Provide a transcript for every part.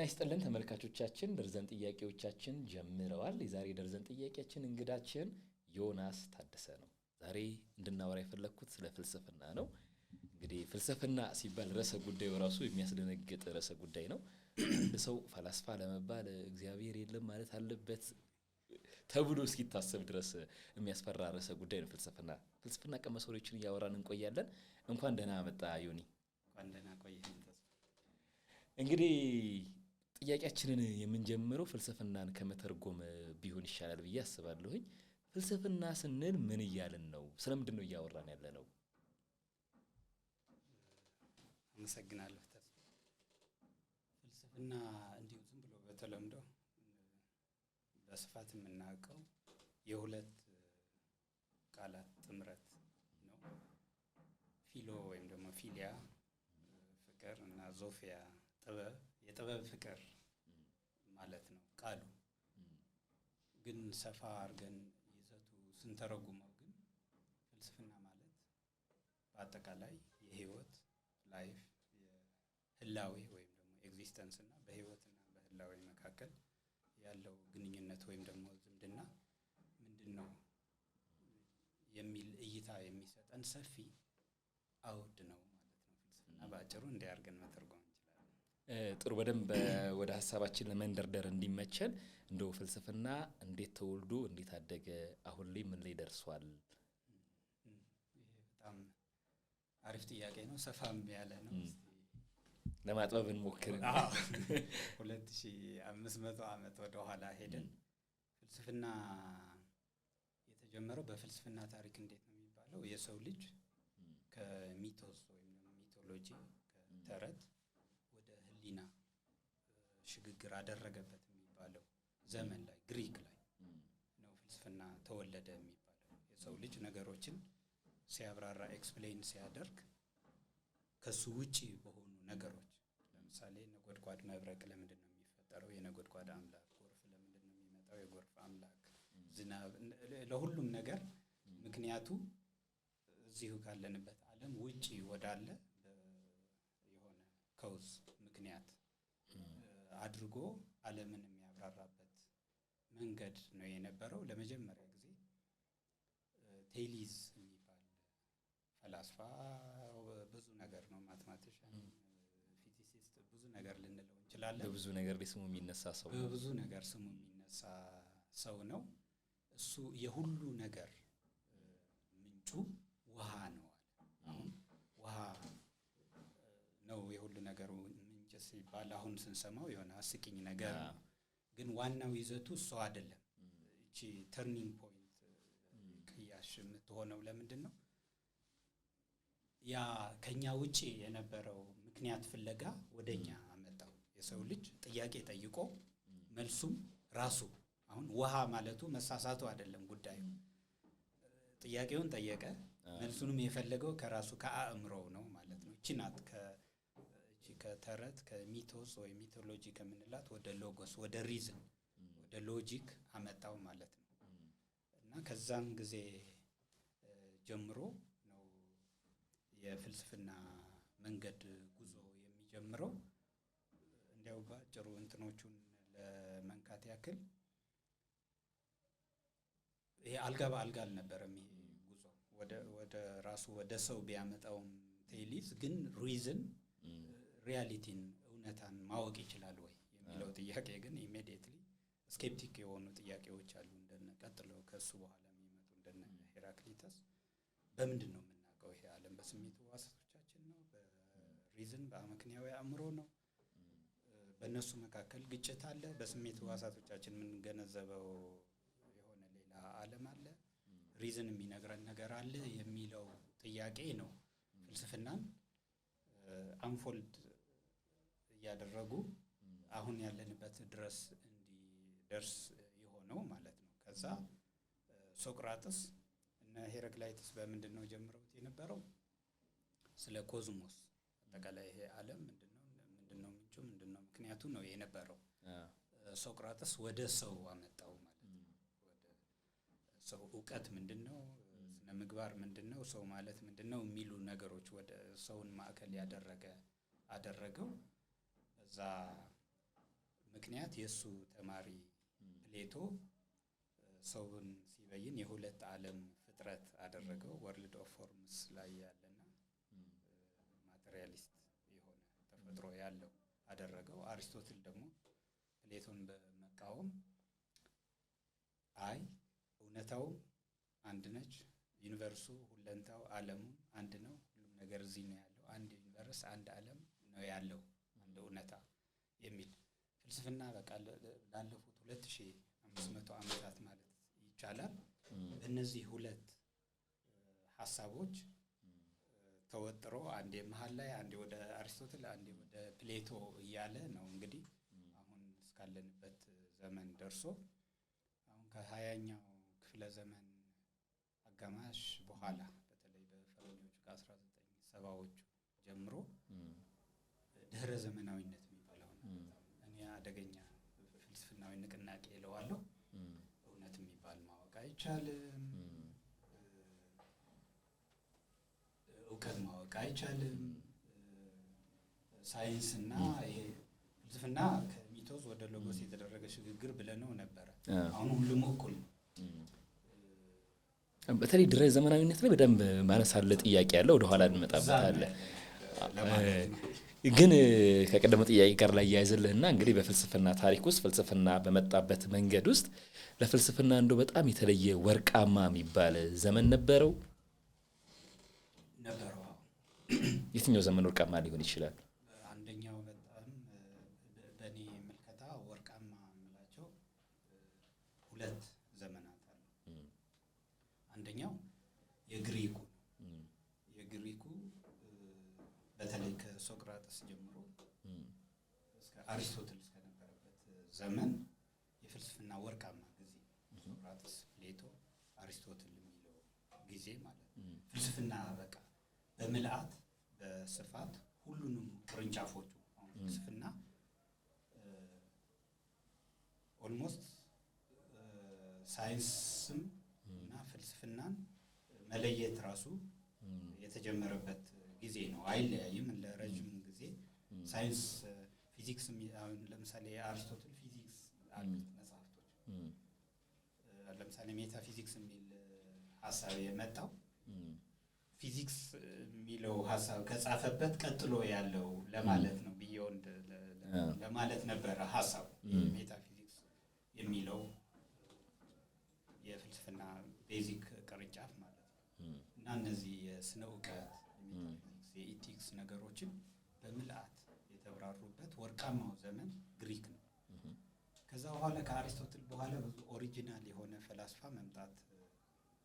ይስጥልን ተመልካቾቻችን ደርዘን ጥያቄዎቻችን ጀምረዋል። የዛሬ ደርዘን ጥያቄያችን እንግዳችን ዮናስ ታደሰ ነው። ዛሬ እንድናወራ የፈለኩት ስለ ፍልስፍና ነው። እንግዲህ ፍልስፍና ሲባል ርዕሰ ጉዳዩ ራሱ የሚያስደነግጥ ርዕሰ ጉዳይ ነው። አንድ ሰው ፈላስፋ ለመባል እግዚአብሔር የለም ማለት አለበት ተብሎ እስኪታሰብ ድረስ የሚያስፈራ ርዕሰ ጉዳይ ነው ፍልስፍና። ፍልስፍና ቀመሶችን እያወራን እንቆያለን። እንኳን ደህና መጣ ዮኒ። እንኳን ደህና ቆየህ። እንግዲህ ጥያቄያችንን የምንጀምረው ፍልስፍናን ከመተርጎም ቢሆን ይሻላል ብዬ አስባለሁኝ። ፍልስፍና ስንል ምን እያልን ነው? ስለምንድነው እያወራን ያለነው? አመሰግናለሁ። ፍልስፍና እንዲሁ ዝም ብሎ በተለምዶ በስፋት የምናውቀው የሁለት ቃላት ጥምረት ነው። ፊሎ ወይም ደግሞ ፊሊያ ፍቅር እና ዞፊያ ጥበብ፣ የጥበብ ፍቅር ማለት ነው ቃሉ። ግን ሰፋ አድርገን ይዘቱ ስንተረጉመው ግን ፍልስፍና ማለት በአጠቃላይ የህይወት ላይፍ የህላዌ ወይም ደግሞ ኤግዚስተንስ እና በህይወትና በህላዌ መካከል ያለው ግንኙነት ወይም ደግሞ ዝምድና ምንድነው የሚል እይታ የሚሰጠን ሰፊ አውድ ነው ማለት ነው። ፍልስፍና በአጭሩ እንዲያርገን መተርጎም እንችላለን። ጥሩ። በደንብ ወደ ሐሳባችን ለመንደርደር እንዲመቸን እንደው ፍልስፍና እንዴት ተወልዶ እንዴት አደገ፣ አሁን ላይ ምን ላይ ደርሷል? ይሄ በጣም አሪፍ ጥያቄ ነው። ሰፋም ያለ ነው። ለማጥበብ እንሞክር። 2500 ዓመት ወደ ኋላ ሄደን ፍልስፍና የተጀመረው በፍልስፍና ታሪክ እንዴት ነው የሚባለው የሰው ልጅ ከሚቶስ ወይም ሚቶሎጂ ከተረት ወደ ህሊና ሽግግር አደረገበት የሚባለው ዘመን ላይ ግሪክ ላይ ነው ፍልስፍና ተወለደ የሚባለው። የሰው ልጅ ነገሮችን ሲያብራራ ኤክስፕሌን ሲያደርግ ከሱ ውጪ በሆኑ ነገሮች ለምሳሌ ነጎድጓድ መብረቅ ለምንድን ነው የሚፈጠረው? የነጎድጓድ አምላክ። ጎርፍ ለምንድን ነው የሚመጣው? የጎርፍ አምላክ። ዝናብ፣ ለሁሉም ነገር ምክንያቱ እዚሁ ካለንበት ዓለም ውጪ ወዳለ የሆነ ከውዝ ምክንያት አድርጎ ዓለምን የሚያብራራበት መንገድ ነው የነበረው። ለመጀመሪያ ጊዜ ቴሊዝ የሚባል ፈላስፋ ብዙ ነገር ነው፣ ማትማቲሻን፣ ፊዚሲስት፣ ብዙ ነገር ልንለው እንችላለን። በብዙ ነገር ስሙ የሚነሳ ሰው ነው። በብዙ ነገር ስሙ የሚነሳ ሰው ነው። እሱ የሁሉ ነገር ምንጩ ውሃ ነው አለ። አሁን ውሃ ነው የሁሉ ነገር ምንጭ ሲባል አሁን ስንሰማው የሆነ አስቂኝ ነገር ነው። ግን ዋናው ይዘቱ እሱ አይደለም። እቺ ተርኒንግ ፖይንት ቅያሽ የምትሆነው ለምንድን ነው? ያ ከኛ ውጪ የነበረው ምክንያት ፍለጋ ወደኛ አመጣው። የሰው ልጅ ጥያቄ ጠይቆ መልሱም ራሱ አሁን ውሃ ማለቱ መሳሳቱ አይደለም ጉዳዩ። ጥያቄውን ጠየቀ፣ መልሱንም የፈለገው ከራሱ ከአእምሮው ነው ማለት ነው። እቺ ናት ከተረት ከሚቶስ ወይ ሚቶሎጂ ከምንላት ወደ ሎጎስ ወደ ሪዝን ወደ ሎጂክ አመጣው ማለት ነው። እና ከዛም ጊዜ ጀምሮ ነው የፍልስፍና መንገድ ጉዞ የሚጀምረው። እንዲያው ባጭሩ እንትኖቹን ለመንካት ያክል ይሄ አልጋ በአልጋ አልነበረም። ይሄ ጉዞ ወደ ራሱ ወደ ሰው ቢያመጣውም ቴሊዝ ግን ሪዝን ሪያሊቲን እውነታን ማወቅ ይችላል ወይ የሚለው ጥያቄ ግን ኢሚዲየትሊ ስኬፕቲክ የሆኑ ጥያቄዎች አሉ። እንደነ ቀጥለው ከሱ በኋላ የሚመጡ እንደነ ሄራክሊተስ በምንድን ነው የምናውቀው? ይሄ ዓለም በስሜት ሕዋሳቶቻችን ነው? በሪዝን በአመክንያዊ አእምሮ ነው? በእነሱ መካከል ግጭት አለ? በስሜት ሕዋሳቶቻችን የምንገነዘበው የሆነ ሌላ ዓለም አለ? ሪዝን የሚነግረን ነገር አለ የሚለው ጥያቄ ነው ፍልስፍናን አንፎልድ እያደረጉ አሁን ያለንበት ድረስ እንዲደርስ የሆነው ማለት ነው። ከዛ ሶቅራጥስ እና ሄራክላይተስ በምንድን ነው ጀምረውት የነበረው? ስለ ኮዝሞስ አጠቃላይ ይሄ ዓለም ምንድነው ምንጩ ምንድነው ምክንያቱ ነው የነበረው። ሶቅራጥስ ወደ ሰው አመጣው ማለት ነው። ወደ ሰው እውቀት ምንድነው፣ ስነ ምግባር ምንድነው፣ ሰው ማለት ምንድነው የሚሉ ነገሮች ወደ ሰውን ማዕከል አደረገው። እዛ ምክንያት የእሱ ተማሪ ፕሌቶ ሰውን ሲበይን የሁለት ዓለም ፍጥረት አደረገው። ወርልድ ኦፍ ፎርምስ ላይ ያለና ማቴሪያሊስት የሆነ ተፈጥሮ ያለው አደረገው። አሪስቶትል ደግሞ ፕሌቶን በመቃወም አይ እውነታው አንድ ነች፣ ዩኒቨርሱ ሁለንታው ዓለሙ አንድ ነው፣ ሁሉም ነገር እዚህ ነው ያለው፣ አንድ ዩኒቨርስ አንድ ዓለም ነው ያለው፣ አንድ እውነታ የሚል ፍልስፍና በቃ ላለፉት 2500 ዓመታት ማለት ይቻላል እነዚህ ሁለት ሐሳቦች ተወጥሮ አንዴ መሃል ላይ አንዴ ወደ አሪስቶትል አንዴ ወደ ፕሌቶ እያለ ነው እንግዲህ አሁን እስካለንበት ዘመን ደርሶ አሁን ከ20ኛው ክፍለ ዘመን አጋማሽ በኋላ በተለይ በፈረንጆቹ ከ1970ዎቹ ጀምሮ ድህረ ዘመናዊነት የሚባለው እኔ አደገኛ ፍልስፍናዊ ንቅናቄ እለዋለሁ። እውነት የሚባል ማወቅ አይቻልም፣ እውቀት ማወቅ አይቻልም። ሳይንስና ይሄ ፍልስፍና ከሚቶስ ወደ ሎጎስ የተደረገ ሽግግር ብለነው ነበረ። አሁን ሁሉም እኩል ነው። በተለይ ድህረ ዘመናዊነት ላይ በደንብ ማነሳለ ጥያቄ ያለው ወደኋላ እንመጣበታለን። ግን ከቀደመ ጥያቄ ጋር ላይ ያይዘልህና እንግዲህ በፍልስፍና ታሪክ ውስጥ ፍልስፍና በመጣበት መንገድ ውስጥ ለፍልስፍና እንደው በጣም የተለየ ወርቃማ የሚባል ዘመን ነበረው። የትኛው ዘመን ወርቃማ ሊሆን ይችላል? አንደኛው በጣም በእኔ ምልከታ ወርቃማ የምላቸው ሁለት ዘመናት አሉ። አንደኛው የግሪኩ በተለይ ከሶቅራጥስ ጀምሮ እስከ አሪስቶትል እስከነበረበት ዘመን የፍልስፍና ወርቃማ ጊዜ ሶቅራጥስ፣ ፕሌቶ፣ አሪስቶትል የሚለው ጊዜ ማለት ነው። ፍልስፍና በቃ በምልአት በስፋት ሁሉንም ቅርንጫፎቹ አሁን ፍልስፍና ኦልሞስት ሳይንስም እና ፍልስፍናን መለየት ራሱ የተጀመረበት ጊዜ ነው። አይለያይም ለረጅም ጊዜ ሳይንስ ፊዚክስ አሁን ለምሳሌ የአሪስቶትል ፊዚክስ አሉት መጽሐፍቶች። ለምሳሌ ሜታፊዚክስ የሚል ሀሳብ የመጣው ፊዚክስ የሚለው ሀሳብ ከጻፈበት ቀጥሎ ያለው ለማለት ነው። ቢዮንድ ለማለት ነበረ ሀሳብ ሜታፊዚክስ የሚለው የፍልስፍና ቤዚክ ቅርንጫፍ ማለት ነው። እና እነዚህ የስነ እውቀት የኢቲክስ ነገሮችን በምልአት የተብራሩበት ወርቃማው ዘመን ግሪክ ነው። ከዛ በኋላ ከአሪስቶትል በኋላ ብዙ ኦሪጂናል የሆነ ፈላስፋ መምጣት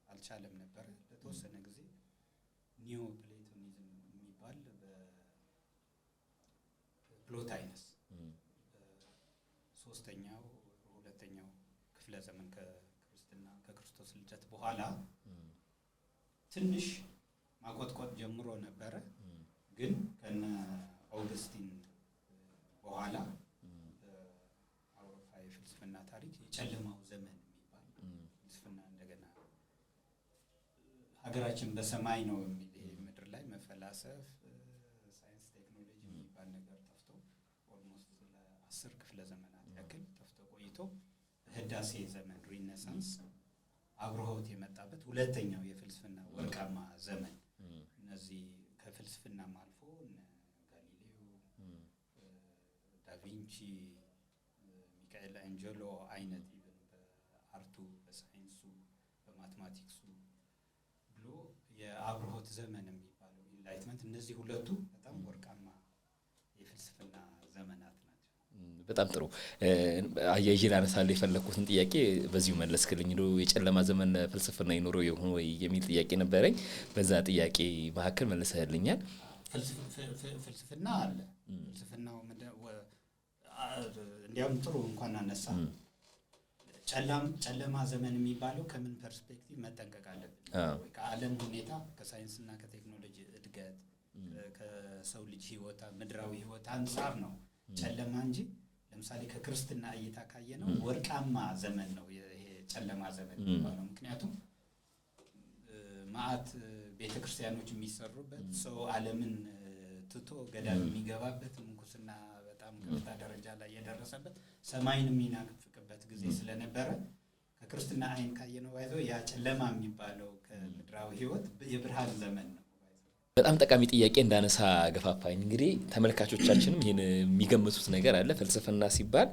አልቻለም ነበር። ለተወሰነ ጊዜ ኒዮ ፕሌቶኒዝም የሚባል በፕሎታይነስ ሶስተኛው ሁለተኛው ክፍለ ዘመን ከክርስቶስ ልደት በኋላ ትንሽ ማቆጥቆጥ ጀምሮ ነበረ። ግን ከነ ኦገስቲን በኋላ አውሮፓ የፍልስፍና ታሪክ የጨለማው ዘመን የሚባል ፍልስፍና እንደገና ሀገራችን በሰማይ ነው የሚል ምድር ላይ መፈላሰፍ ሳይንስ ቴክኖሎጂ የሚባል ነገር ጠፍቶ ኦልሞስት ለ10 ክፍለ ዘመናት ያክል ጠፍቶ ቆይቶ ህዳሴ ዘመን ሪኔሳንስ አብሮሆት የመጣበት ሁለተኛው የፍልስፍና ወርቃማ ዘመን። እነዚህ ከፍልስፍናም አልፎ ጋሊሌዮ፣ ዳቪንቺ፣ ሚካኤል አንጀሎ አይነት በአርቱ በሳይንሱ በማትማቲክሱ ብሎ የአብሮሆት ዘመን የሚባለው ኢንላይትመንት፣ እነዚህ ሁለቱ በጣም ወርቃማ የፍልስፍና ዘመናት ናቸው። በጣም ጥሩ። አያይዤ ላነሳልህ የፈለኩትን ጥያቄ በዚሁ መለስክልኝ። የጨለማ ዘመን ፍልስፍና ይኖረው ይሆን ወይ የሚል ጥያቄ ነበረኝ። በዛ ጥያቄ መካከል መልሰህልኛል። ፍልስፍና አለ። ፍልስፍናው እንዲያውም ጥሩ እንኳን አነሳ። ጨለማ ዘመን የሚባለው ከምን ፐርስፔክቲቭ መጠንቀቅ አለብን? ከዓለም ሁኔታ ከሳይንስና ከቴክኖሎጂ እድገት ከሰው ልጅ ህይወት ምድራዊ ህይወት አንጻር ነው ጨለማ እንጂ ለምሳሌ ከክርስትና እይታ ካየነው ወርቃማ ዘመን ነው ይሄ ጨለማ ዘመን የሚባለው። ምክንያቱም ማዕት ቤተክርስቲያኖች የሚሰሩበት ሰው ዓለምን ትቶ ገዳም የሚገባበት ምንኩስና በጣም በጣም ከፍታ ደረጃ ላይ የደረሰበት ሰማይን የሚናፍቅበት ጊዜ ስለነበረ ከክርስትና አይን ካየነው ባይዘው ያ ጨለማ የሚባለው ከምድራዊ ህይወት የብርሃን ዘመን ነው። በጣም ጠቃሚ ጥያቄ እንዳነሳ ገፋፋኝ። እንግዲህ ተመልካቾቻችንም ይሄን የሚገምቱት ነገር አለ። ፍልስፍና ሲባል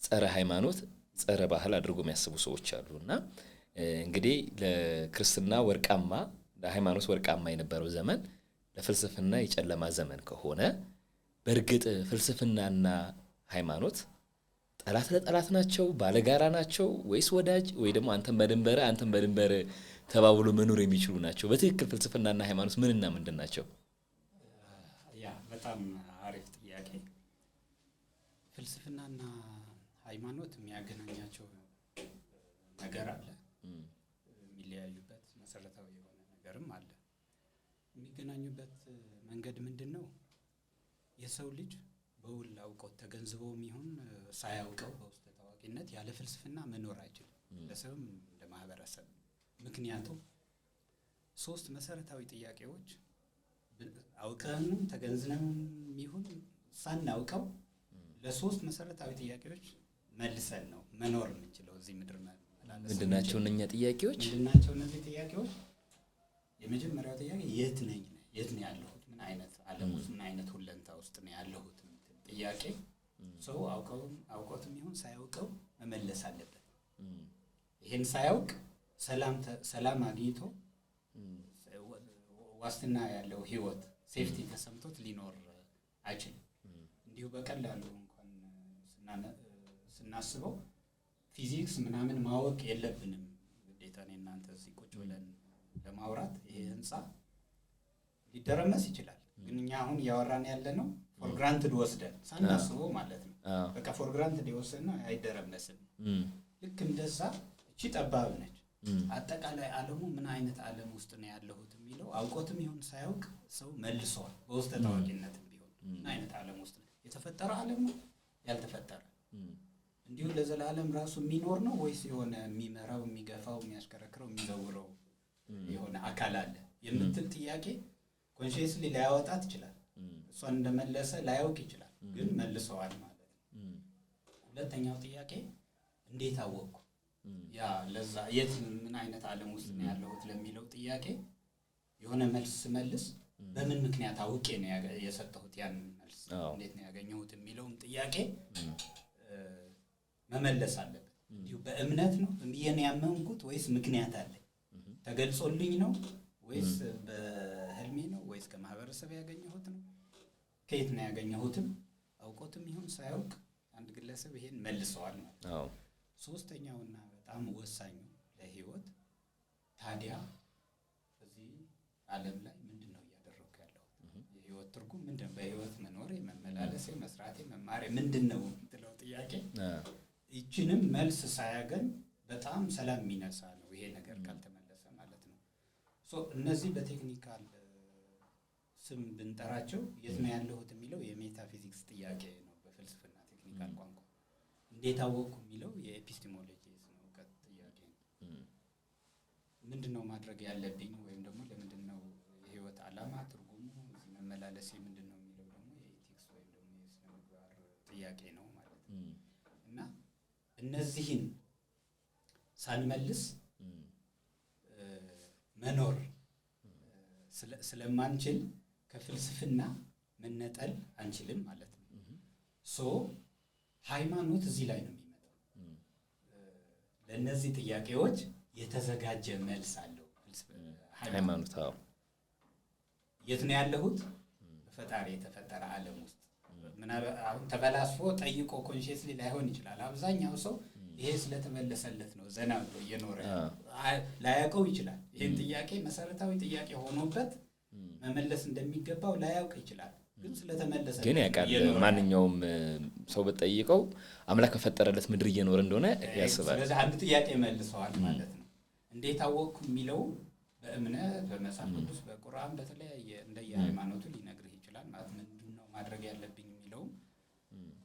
ጸረ ሃይማኖት፣ ጸረ ባህል አድርጎ የሚያስቡ ሰዎች አሉና እንግዲህ ለክርስትና ወርቃማ ለሃይማኖት ወርቃማ የነበረው ዘመን ለፍልስፍና የጨለማ ዘመን ከሆነ በእርግጥ ፍልስፍናና ሃይማኖት ጠላት ለጠላት ናቸው፣ ባለጋራ ናቸው ወይስ ወዳጅ ወይ ደግሞ አንተም በድንበር ተባብሎ መኖር የሚችሉ ናቸው? በትክክል ፍልስፍናና ሃይማኖት ምንና ምንድን ናቸው? ያ በጣም አሪፍ ጥያቄ። ፍልስፍናና ሃይማኖት የሚያገናኛቸው ነገር አለ፣ የሚለያዩበት መሰረታዊ የሆነ ነገርም አለ። የሚገናኙበት መንገድ ምንድን ነው? የሰው ልጅ በውል አውቀው ተገንዝበውም ይሁን ሳያውቀው በውስጥ ታዋቂነት ያለ ፍልስፍና መኖር አይችልም፣ ለሰውም ለማህበረሰብ። ምክንያቱም ሶስት መሰረታዊ ጥያቄዎች አውቀንም ተገንዝበንም ይሁን ሳናውቀው ለሶስት መሰረታዊ ጥያቄዎች መልሰን ነው መኖር የምንችለው እዚህ ምድር መላለስ። ምንድናቸው እነኛ ጥያቄዎች? ምንድናቸው እነዚህ ጥያቄዎች? የመጀመሪያው ጥያቄ የት ነኝ? የት ነው ያለሁት? ምን አይነት ዓለም ውስጥ ምን አይነት ሁለንታ ውስጥ ነው ያለሁት? ጥያቄ ሰው አውቆትም ይሁን ሳያውቀው መመለስ አለበት። ይሄን ሳያውቅ ሰላም አግኝቶ ዋስትና ያለው ህይወት ሴፍቲ ተሰምቶት ሊኖር አይችልም። እንዲሁ በቀላሉ እንኳን ስናስበው ፊዚክስ ምናምን ማወቅ የለብንም ግዴታ። እኔ እናንተ እዚህ ቁጭ ብለን ለማውራት ይሄ ህንፃ ሊደረመስ ይችላል፣ ግን እኛ አሁን እያወራን ያለ ነው ፎር ግራንትድ ወስደን ሳናስበው ማለት ነው። በቃ ፎር ግራንትድ የወሰድነው አይደረመስም። ልክ እንደዛ እቺ ጠባብ ነች። አጠቃላይ ዓለሙ ምን አይነት ዓለም ውስጥ ነው ያለሁት የሚለው አውቆትም ይሁን ሳያውቅ ሰው መልሷል። በውስጥ ታዋቂነትም ቢሆን ምን አይነት ዓለም ውስጥ ነው የተፈጠረ? ዓለም ነው ያልተፈጠረ? እንዲሁ ለዘላለም ራሱ የሚኖር ነው ወይስ የሆነ የሚመራው የሚገፋው የሚያሽከረክረው የሚዘውረው የሆነ አካል አለ የምትል ጥያቄ ኮንሺየስሊ ሊያወጣት ይችላል። እሷን እንደመለሰ ላያውቅ ይችላል፣ ግን መልሰዋል ማለት ነው። ሁለተኛው ጥያቄ እንዴት አወቅኩ? ያ ለዛ የት ምን አይነት ዓለም ውስጥ ነው ያለሁት ለሚለው ጥያቄ የሆነ መልስ መልስ በምን ምክንያት አውቄ ነው የሰጠሁት ያን መልስ እንዴት ነው ያገኘሁት የሚለውም ጥያቄ መመለስ አለበት። እንዲሁ በእምነት ነው እየኔ ያመንኩት ወይስ ምክንያት አለኝ? ተገልጾልኝ ነው ወይስ በህልሜ ነው ወይስ ከማህበረሰብ ያገኘሁት ነው? ከየት ነው ያገኘሁትም? አውቆትም ይሁን ሳያውቅ አንድ ግለሰብ ይሄን መልሰዋል ማለት ነው። ሶስተኛውና በጣም ወሳኙ ለህይወት ታዲያ እዚህ ዓለም ላይ ምንድነው እያደረኩ ያለሁት? የህይወት ትርጉም ምንድነው? በህይወት መኖሬ፣ መመላለሴ፣ መስራቴ፣ መማሬ ምንድነው የምትለው ጥያቄ ይችንም መልስ ሳያገኝ በጣም ሰላም የሚነሳ ነው ይሄ ነገር ካልተመለሰ ማለት ነው። እነዚህ በቴክኒካል ስም ብንጠራቸው የት ነው ያለሁት የሚለው የሜታፊዚክስ ጥያቄ ነው በፍልስፍና ቴክኒካል ቋንቋ። እንዴት አወቅኩ የሚለው የኤፒስቴሞሎጂ እውቀት ጥያቄ ነው። ምንድነው ማድረግ ያለብኝ ወይም ደግሞ ለምንድነው የህይወት ዓላማ ትርጉሙ መመላለሴ ምንድነው የሚለው ደግሞ የኤቲክስ ወይም ደግሞ የስነ ምግባር ጥያቄ ነው ማለት ነው። እና እነዚህን ሳንመልስ መኖር ስለማንችል ከፍልስፍና መነጠል አንችልም ማለት ነው። ሃይማኖት እዚህ ላይ ነው የሚመጣው። ለእነዚህ ጥያቄዎች የተዘጋጀ መልስ አለው ሃይማኖት። የት ነው ያለሁት? በፈጣሪ የተፈጠረ ዓለም ውስጥ አሁን ተበላስፎ ጠይቆ ኮንሺየስሊ ላይሆን ይችላል። አብዛኛው ሰው ይሄ ስለተመለሰለት ነው ዘና ብሎ እየኖረ ላያውቀው ይችላል። ይሄን ጥያቄ መሰረታዊ ጥያቄ ሆኖበት መመለስ እንደሚገባው ላያውቅ ይችላል። ግን ስለተመለሰለት ግን ያውቃል። ማንኛውም ሰው በጠይቀው አምላክ ከፈጠረለት ምድር እየኖረ እንደሆነ ያስባል። ስለዚህ አንድ ጥያቄ መልሰዋል ማለት ነው። እንዴት አወቅኩ የሚለው በእምነት በመጽሐፍ ቅዱስ በቁርአን በተለያየ እንደየሃይማኖቱ ሊነግርህ ይችላል ማለት ምንድነው ማድረግ ያለብኝ የሚለው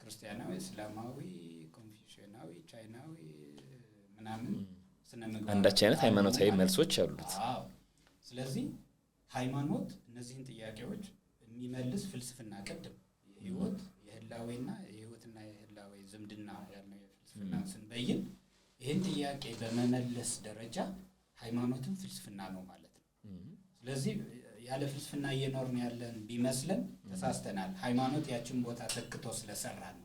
ክርስቲያናዊ፣ እስላማዊ፣ ኮንፊሽናዊ፣ ቻይናዊ ምናምን ስነምግባር አንዳች አይነት ሃይማኖታዊ መልሶች አሉት። ስለዚህ ሃይማኖት እነዚህን ጥያቄዎች የሚመልስ ፍልስፍና ቅድም የህይወት የህላዌና የህይወትና የህላዌ ዝምድና ያለው የፍልስፍና ስንበይን ይህን ጥያቄ በመመለስ ደረጃ ሃይማኖትም ፍልስፍና ነው ማለት ነው። ስለዚህ ያለ ፍልስፍና እየኖርን ያለን ቢመስለን ተሳስተናል። ሃይማኖት ያችን ቦታ ተክቶ ስለሰራ ነው።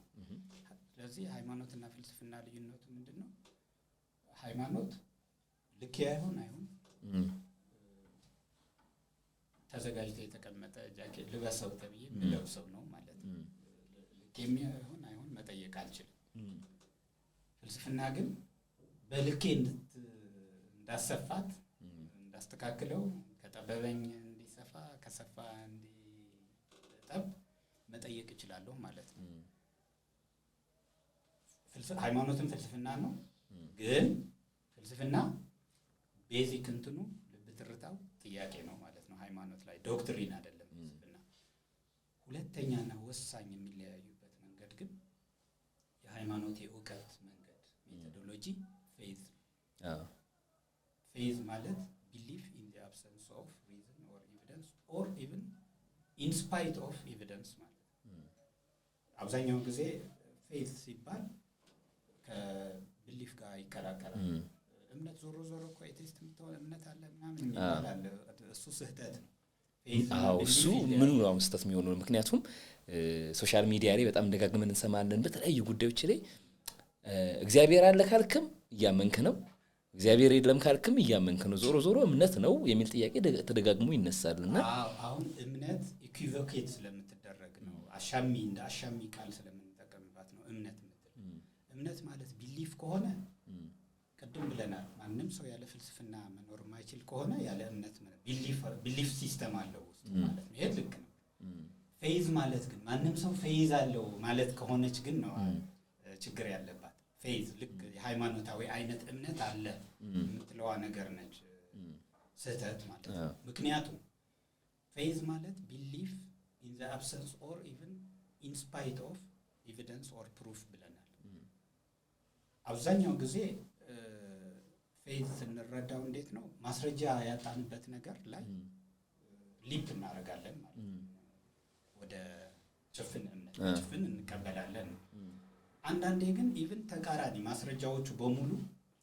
ስለዚህ ሃይማኖትና ፍልስፍና ልዩነቱ ምንድነው? ሃይማኖት ልክ አይሆን ተዘጋጅቶ የተቀመጠ ጃኬት ልበሰው ተብዬ የምለብሰው ነው ማለት ነው። ልክ የሚሆን አይሆን መጠየቅ አልችልም። ፍልስፍና ግን በልኬ እንዳሰፋት እንዳስተካክለው ከጠበበኝ እንዲሰፋ ከሰፋ እንዲጠብ መጠየቅ እችላለሁ ማለት ነው። ሃይማኖትም ፍልስፍና ነው። ግን ፍልስፍና ቤዚክ እንትኑ ልብ ትርታው ጥያቄ ነው ማለት ነው። ሃይማኖት ላይ ዶክትሪን አይደለም ፍልስፍና። ሁለተኛና ወሳኝ የሚለያዩበት መንገድ ግን የሃይማኖት የእውቀት መንገድ ሜቶዶሎጂ ፌዝ ፌዝ ማለት ቢሊፍ ኢን ዘ አብሰንስ ኦፍ ሪዝን ኦር ኤቪደንስ ኦር ኢቭን ኢን ስፓይት ኦፍ ኤቪደንስ ማለት ነው። አብዛኛውን ጊዜ ፌዝ ሲባል ከቢሊፍ ጋር ይቀላቀላል። እምነት ዞሮ እኮ ኤቲስት የምትሆን እምነት አለ ምናምን ይባላል። እሱ ስህተት ነው። እሱ ምን ነው ስህተት የሚሆነው? ምክንያቱም ሶሻል ሚዲያ ላይ በጣም ደጋግመን እንሰማለን በተለያዩ ጉዳዮች ላይ እግዚአብሔር አለ ካልክም እያመንክ ነው፣ እግዚአብሔር የለም ካልክም እያመንክ ነው፣ ዞሮ እምነት ነው የሚል ጥያቄ ተደጋግሞ ይነሳልና አሁን እምነት ኢኩቮኬት ስለምትደረግ ነው። አሻሚ እንደ አሻሚ ቃል ስለምንጠቀምባት ነው እምነት የምትል። እምነት ማለት ቢሊፍ ከሆነ ቅድም ብለናል፣ ማንም ሰው ያለ ፍልስፍና መኖር የማይችል ከሆነ ያለ እምነት ቢሊፍ ሲስተም አለው ውስጥ ማለት ነው። ይሄ ልክ ነው። ፌዝ ማለት ግን ማንም ሰው ፌዝ አለው ማለት ከሆነች ግን ነው ችግር ያለባት። ፌዝ ልክ የሃይማኖታዊ አይነት እምነት አለ የምትለዋ ነገር ነች ስህተት ማለት ነው። ምክንያቱም ፌዝ ማለት ቢሊፍ ኢን ዘ አብሰንስ ኦር ኢቭን ኢን ስፓይት ኦፍ ኤቪደንስ ኦር ፕሩፍ ብለናል። አብዛኛው ጊዜ ፌዝ ስንረዳው እንዴት ነው? ማስረጃ ያጣንበት ነገር ላይ ሊፕ እናደርጋለን ማለት ነው። ወደ ጭፍን እምነት ጭፍን እንቀበላለን። አንዳንዴ ግን ኢቭን ተቃራኒ ማስረጃዎቹ በሙሉ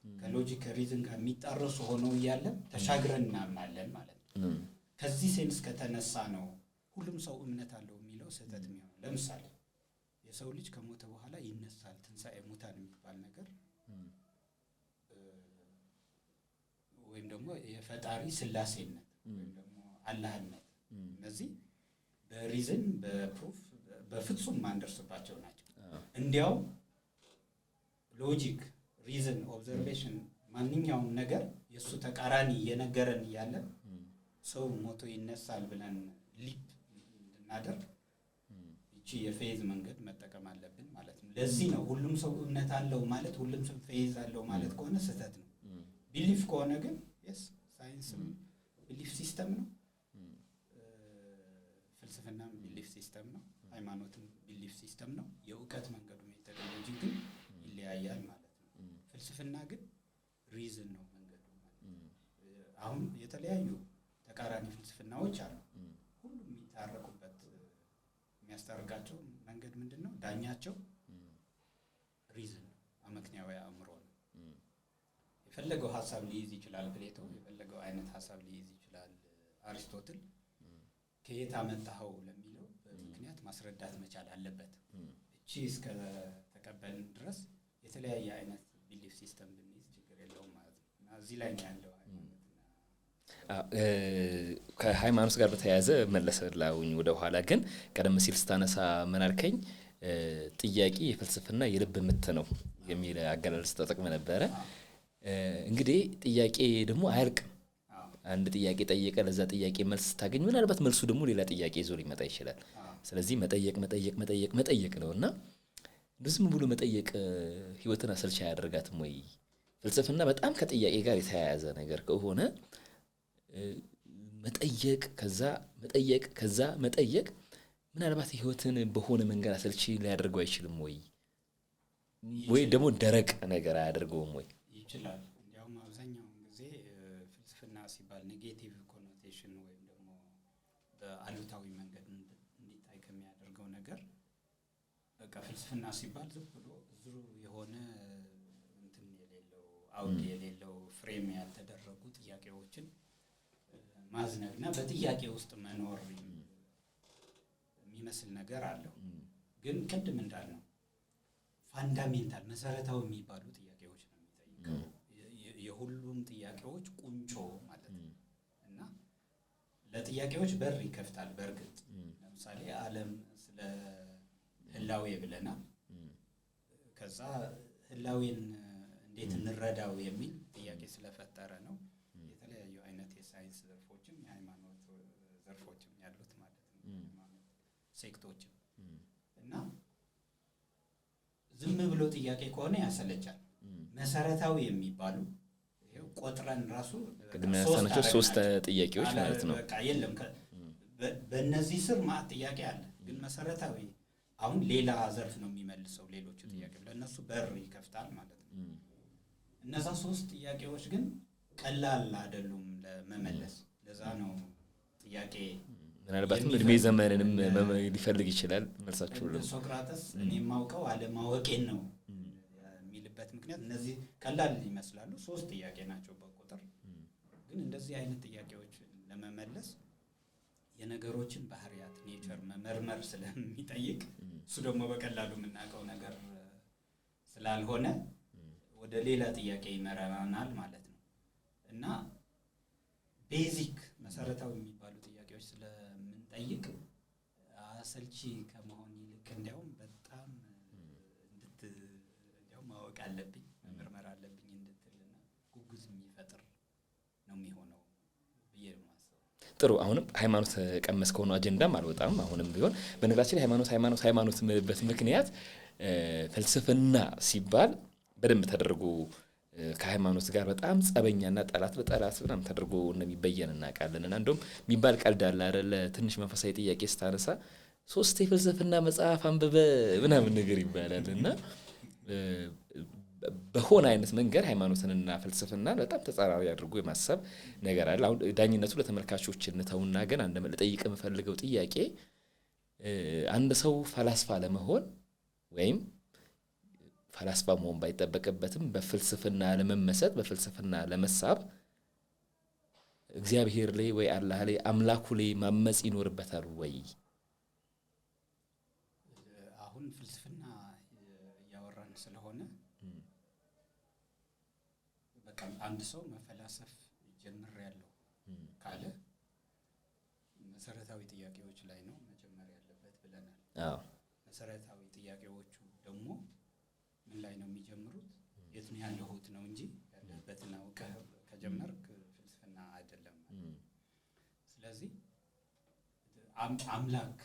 ከሎጂክ ከሪዝን ጋር የሚጣረሱ ሆነው እያለ ተሻግረን እናምናለን ማለት ነው። ከዚህ ሴንስ ከተነሳ ነው ሁሉም ሰው እምነት አለው የሚለው ስህተት የሚሆነው። ለምሳሌ የሰው ልጅ ከሞተ በኋላ ይነሳል፣ ትንሣኤ ሙታን የሚባል ነገር ወይም ደግሞ የፈጣሪ ስላሴነት ወይም ደግሞ አላህነት፣ እነዚህ በሪዝን በፕሩፍ በፍጹም ማንደርስባቸው ናቸው። እንዲያው ሎጂክ ሪዝን ኦብዘርቬሽን ማንኛውም ነገር የእሱ ተቃራኒ እየነገረን እያለ ሰው ሞቶ ይነሳል ብለን ሊፕ እንድናደርግ ይቺ የፌዝ መንገድ መጠቀም አለብን ማለት ነው። ለዚህ ነው ሁሉም ሰው እምነት አለው ማለት ሁሉም ሰው ፌዝ አለው ማለት ከሆነ ስህተት ነው። ቢሊፍ ከሆነ ግን የስ ሳይንስም ቢሊፍ ሲስተም ነው፣ ፍልስፍናም ቢሊፍ ሲስተም ነው፣ ሃይማኖትም ቢሊፍ ሲስተም ነው። የእውቀት መንገዱ ሜቶዶሎጂ ግን ይለያያል ማለት ነው። ፍልስፍና ግን ሪዝን ነው መንገዱ ማለት ነው። አሁን የተለያዩ ተቃራኒ ፍልስፍናዎች አሉ። ሁሉም የሚታረቁበት የሚያስታርቃቸው መንገድ ምንድን ነው? ዳኛቸው ሪዝን ነው፣ አመክንያዊ አእምሮ ነው። የፈለገው ሀሳብ ሊይዝ ይችላል ፕሌቶ፣ የፈለገው አይነት ሀሳብ ሊይዝ ይችላል አሪስቶትል። ከየት አመጣኸው ለሚለው በምክንያት ማስረዳት መቻል አለበት። እቺ እስከ ተቀበልን ድረስ የተለያየ አይነት ቢሊፍ ሲስተም ብንይዝ ችግር የለውም ማለት ነው። እና እዚህ ላይ ነው ያለው ከሃይማኖት ጋር በተያያዘ መለሰላውኝ ወደ ኋላ። ግን ቀደም ሲል ስታነሳ ምን አልከኝ? ጥያቄ የፍልስፍና የልብ ምት ነው የሚል አገላለጽ ተጠቅመ ነበረ። እንግዲህ ጥያቄ ደግሞ አያልቅም። አንድ ጥያቄ ጠየቀ፣ ለዛ ጥያቄ መልስ ስታገኝ ምናልባት መልሱ ደግሞ ሌላ ጥያቄ ይዞ ሊመጣ ይችላል። ስለዚህ መጠየቅ ነውና ዝም ብሎ መጠየቅ ህይወትን አሰልቻ አያደርጋትም ወይ? ፍልስፍና በጣም ከጥያቄ ጋር የተያያዘ ነገር ከሆነ መጠየቅ ከዛ መጠየቅ ምናልባት ህይወትን በሆነ መንገድ አሰልቺ ሊያደርገው አይችልም ወይ ደግሞ ደረቅ ነገር አያደርገውም ወይ? ይችላል። እንዲያውም አብዛኛውን ጊዜ ፍልስፍና ሲባል ኔጌቲቭ ኮኖቴሽን ወይም ደግሞ በአሉታዊ መንገድ እንዲታይ ከሚያደርገው ነገር በቃ ፍልስፍና ሲባል ዝም ብሎ ዝሩ የሆነ እንትን የሌለው አውድ የሌለው ፍሬም ያልተደረጉ ጥያቄዎችን ማዝነብና በጥያቄ ውስጥ መኖር የሚመስል ነገር አለው። ግን ቅድም እንዳልነው ፋንዳሜንታል መሰረታዊ የሚባሉ ጥያቄዎች ነው የሚጠይቀው። የሁሉም ጥያቄዎች ቁንጮ ማለት ነው። እና ለጥያቄዎች በር ይከፍታል። በእርግጥ ለምሳሌ ዓለም ስለ ህላዌ ብለናል። ከዛ ህላዌን እንዴት እንረዳው የሚል ጥያቄ ስለፈጠረ ነው የተለያዩ አይነት የሳይንስ ዘርፎችም የሃይማኖት ዘርፎችም ያሉት ማለት ነው። ሃይማኖት ሴክቶችም እና ዝም ብሎ ጥያቄ ከሆነ ያሰለቻል። መሰረታዊ የሚባሉ ቆጥረን ራሱ ቅድመ ያነሳናቸው 3 ጥያቄዎች ማለት ነው። በቃ የለም በእነዚህ ስር ማለት ጥያቄ አለ። ግን መሰረታዊ አሁን ሌላ ዘርፍ ነው የሚመልሰው ሌሎቹ ጥያቄ ለእነሱ በር ይከፍታል ማለት ነው። እነዛ 3 ጥያቄዎች ግን ቀላል አይደሉም ለመመለስ። ለዛ ነው ጥያቄ ምናልባትም እድሜ ዘመንንም ሊፈልግ ይችላል መልሳችሁ። ሶቅራጥስ እኔ የማውቀው አለማወቄን ነው የሚልበት ምክንያት እነዚህ ቀላል ይመስላሉ። 3 ጥያቄ ናቸው በቁጥር ግን እንደዚህ አይነት ጥያቄዎች ለመመለስ የነገሮችን ባህሪያት ኔቸር መመርመር ስለሚጠይቅ እሱ ደግሞ በቀላሉ የምናውቀው ነገር ስላልሆነ ወደ ሌላ ጥያቄ ይመራናል ማለት ነው። እና ቤዚክ መሰረታዊ የሚባሉ ጥያቄዎች ስለምንጠይቅ አሰልቺ ከመሆን ይልቅ እንዲያውም በጣም እንዲያውም ማወቅ አለብኝ መመርመር አለብኝ እንድትልና ጉጉት የሚፈጥር ነው የሚሆነው ብዬ ነው የማስበው። ጥሩ። አሁንም ሃይማኖት ቀመስ ከሆነ አጀንዳም አልወጣም። አሁንም ቢሆን በነገራችን ሃይማኖት የምልበት ምክንያት ፍልስፍና ሲባል በደንብ ተደርጎ ከሃይማኖት ጋር በጣም ጸበኛና ጠላት በጠላት ምናምን ተደርጎ እንደሚበየን እናውቃለን። እና እንደውም የሚባል ቀልድ አለ አይደለ? ትንሽ መንፈሳዊ ጥያቄ ስታነሳ 3 የፍልስፍና መጽሐፍ አንብበ ምናምን ነገር ይባላል። እና በሆነ አይነት መንገድ ሃይማኖትንና ፍልስፍናን በጣም ተጻራሪ አድርጎ የማሰብ ነገር አለ። አሁን ዳኝነቱ ለተመልካቾች እንተውና ግን አንድ ልጠይቅ የምፈልገው ጥያቄ አንድ ሰው ፈላስፋ ለመሆን ወይም ፈላስፋ መሆን ባይጠበቅበትም በፍልስፍና ለመመሰጥ በፍልስፍና ለመሳብ እግዚአብሔር ላይ ወይ አላህ ላይ አምላኩ ላይ ማመጽ ይኖርበታል ወይ? አሁን ፍልስፍና እያወራን ስለሆነ በቃ አንድ ሰው መፈላሰፍ ጀምሬያለሁ ካለ መሰረታዊ ጥያቄዎች ላይ ነው መጀመር ያለበት ብለናል። አዎ መሰረታዊ ጥያቄዎቹ ደግሞ ምን ላይ ነው የሚጀምሩት? የት ነው ያለሁት ነው እንጂ ያለበትን አውቀህ ከጀመርክ ፍልስፍና አይደለም። ስለዚህ አምላክ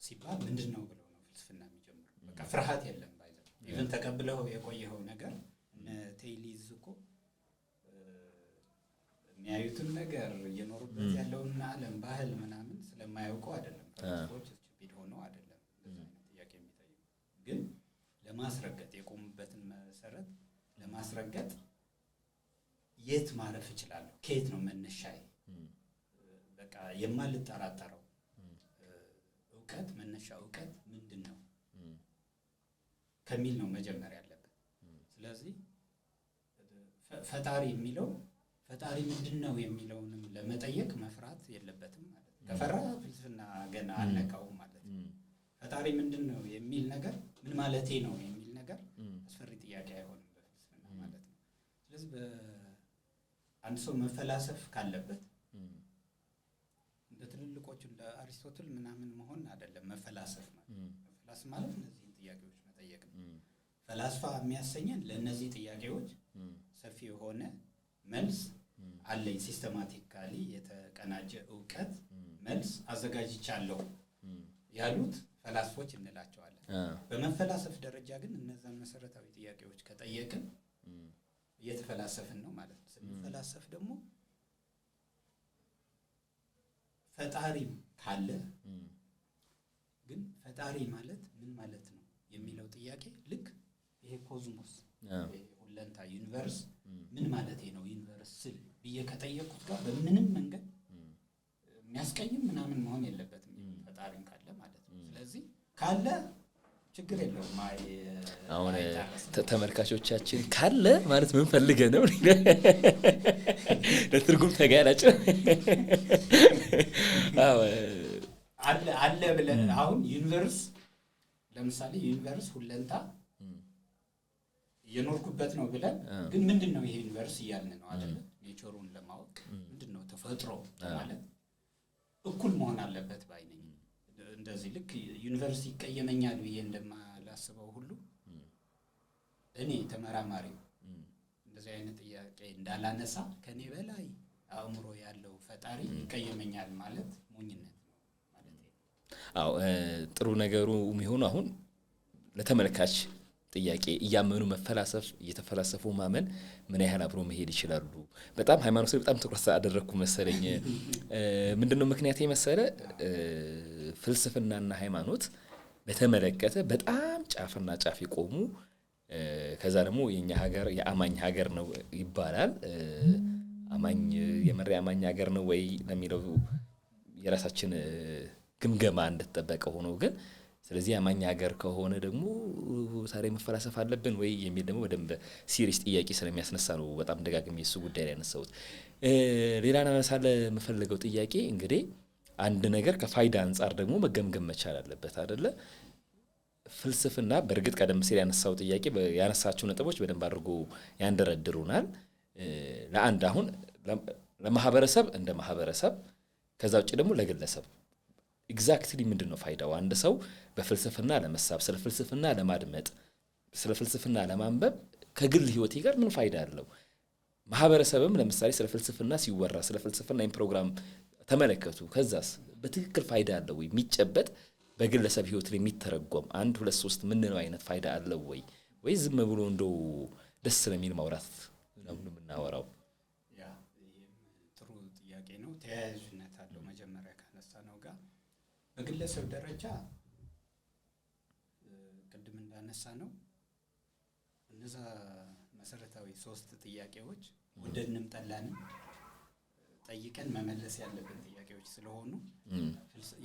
ሲባል ምንድን ነው ብለው ነው ፍልስፍና የሚጀምሩ። በቃ ፍርሃት የለም ባይዘ ኢቭን ተቀብለው የቆየው ነገር እነ ቴይሊዝ እኮ የሚያዩትን ነገር እየኖሩበት ያለውን ዓለም ባህል ምናምን ስለማያውቁ አይደለም። ፈላስፎች ስቱፒድ ሆነው አይደለም ጥያቄ የሚጠይቁ ግን ለማስረገጥ የቆሙበትን መሰረት ለማስረገጥ የት ማረፍ እችላለሁ? ከየት ነው መነሻዬ? በቃ የማልጠራጠረው እውቀት መነሻ እውቀት ምንድን ነው ከሚል ነው መጀመር ያለበት። ስለዚህ ፈጣሪ የሚለው ፈጣሪ ምንድን ነው የሚለውንም ለመጠየቅ መፍራት የለበትም ማለት ነው። ከፈራ ፍልስፍና ገና አልነካውም ማለት ነው። ፈጣሪ ምንድን ነው የሚል ነገር ምን ማለቴ ነው የሚል ነገር አስፈሪ ጥያቄ አይሆንም በፍልስፍና ማለት ነው። ስለዚህ አንድ ሰው መፈላሰፍ ካለበት እንደ ትልልቆቹ እንደ አሪስቶትል ምናምን መሆን አይደለም። መፈላሰፍ ማለት እነዚህን ጥያቄዎች መጠየቅ ነው። ፈላስፋ የሚያሰኘን ለእነዚህ ጥያቄዎች ሰፊ የሆነ መልስ አለኝ፣ ሲስተማቲካሊ የተቀናጀ እውቀት መልስ አዘጋጅቻለሁ ያሉት ፈላስፎች እንላቸዋለን። በመፈላሰፍ ደረጃ ግን እነዛን መሰረታዊ ጥያቄዎች ከጠየቅን እየተፈላሰፍን ነው ማለት ነው። ስንፈላሰፍ ደግሞ ፈጣሪ ካለ ግን ፈጣሪ ማለት ምን ማለት ነው የሚለው ጥያቄ ልክ ይሄ ኮዝሞስ ሁለንታ ዩኒቨርስ ምን ማለቴ ነው ዩኒቨርስ ስል ብዬ ከጠየቁት ጋር በምንም መንገድ የሚያስቀይም ምናምን መሆን የለበትም ፈጣሪም ካለ ማለት ነው። ስለዚህ ካለ ችግር የለውም። አሁን ተመልካቾቻችን ካለ ማለት ምን ፈልገህ ነው ለትርጉም ተጋላጭ አለ ብለን አሁን ዩኒቨርስ ለምሳሌ ዩኒቨርስ ሁለንታ የኖርኩበት ነው ብለን ግን ምንድነው ይሄ ዩኒቨርስ እያልን ነው አይደል? ኔቸሩን ለማወቅ ምንድነው ተፈጥሮ ማለት እኩል መሆን አለበት ባይ ነኝ። እንደዚህ ልክ ዩኒቨርስ ይቀየመኛል ብዬ እንደማላስበው ሁሉ እኔ ተመራማሪው እንደዚህ አይነት ጥያቄ እንዳላነሳ ከኔ በላይ አእምሮ ያለው ፈጣሪ ይቀየመኛል ማለት ሞኝነት ነው ማለት ነው። አዎ ጥሩ ነገሩ የሚሆነው አሁን ለተመልካች ጥያቄ እያመኑ መፈላሰፍ እየተፈላሰፉ ማመን ምን ያህል አብሮ መሄድ ይችላሉ? በጣም ሃይማኖት ላይ በጣም ትኩረት አደረኩ መሰለኝ። ምንድነው ምክንያት የመሰለ ፍልስፍናና ሃይማኖት በተመለከተ በጣም ጫፍና ጫፍ የቆሙ ከዛ ደግሞ የኛ ሀገር የአማኝ ሀገር ነው ይባላል። አማኝ የመሪ አማኝ ሀገር ነው ወይ ለሚለው የራሳችን ግምገማ እንደተጠበቀ ሆኖ ግን ስለዚህ አማኝ ሀገር ከሆነ ደግሞ ታዲያ መፈላሰፍ አለብን ወይ የሚል ደግሞ በደንብ ሲሪየስ ጥያቄ ስለሚያስነሳ ነው በጣም ደጋግሜ እሱ ጉዳይ ላይ ያነሳሁት። ሌላ ለምሳሌ የምፈልገው ጥያቄ እንግዲህ አንድ ነገር ከፋይዳ አንፃር ደግሞ መገምገም መቻል አለበት አይደለ? ፍልስፍና በእርግጥ ቀደም ሲል ያነሳው ጥያቄ ያነሳቸው ነጥቦች በደንብ አድርጎ ያንደረድሩናል። ለአንድ አሁን ለማህበረሰብ እንደ ማህበረሰብ ከዛ ውጪ ደግሞ ለግለሰብ ኤግዛክትሊ ምንድነው ፋይዳው? አንድ ሰው በፍልስፍና ለመሳብ ስለ ፍልስፍና ለማድመጥ ስለ ፍልስፍና ለማንበብ ከግል ህይወቴ ጋር ምን ፋይዳ አለው? ማህበረሰብም ለምሳሌ ስለ ፍልስፍና ሲወራ ስለ ፍልስፍና ፕሮግራም ተመለከቱ ከዛስ በትክክል ፋይዳ አለው ወይ? የሚጨበጥ በግለሰብ ህይወት ላይ የሚተረጎም 1 2 3 ምን ነው አይነት ፋይዳ አለው ወይ ዝም ብሎ እንደው ደስ ስለሚል ማውራት ነው የምናወራው? ያ ጥሩ ጥያቄ ነው። ተያያዥነት አለው መጀመሪያ ካነሳነው ጋር በግለሰብ ደረጃ ቅድም እንዳነሳ ነው እነዛ መሰረታዊ 3 ጥያቄዎች ወደንም ጠላንም ጠይቀን መመለስ ያለብን ጥያቄዎች ስለሆኑ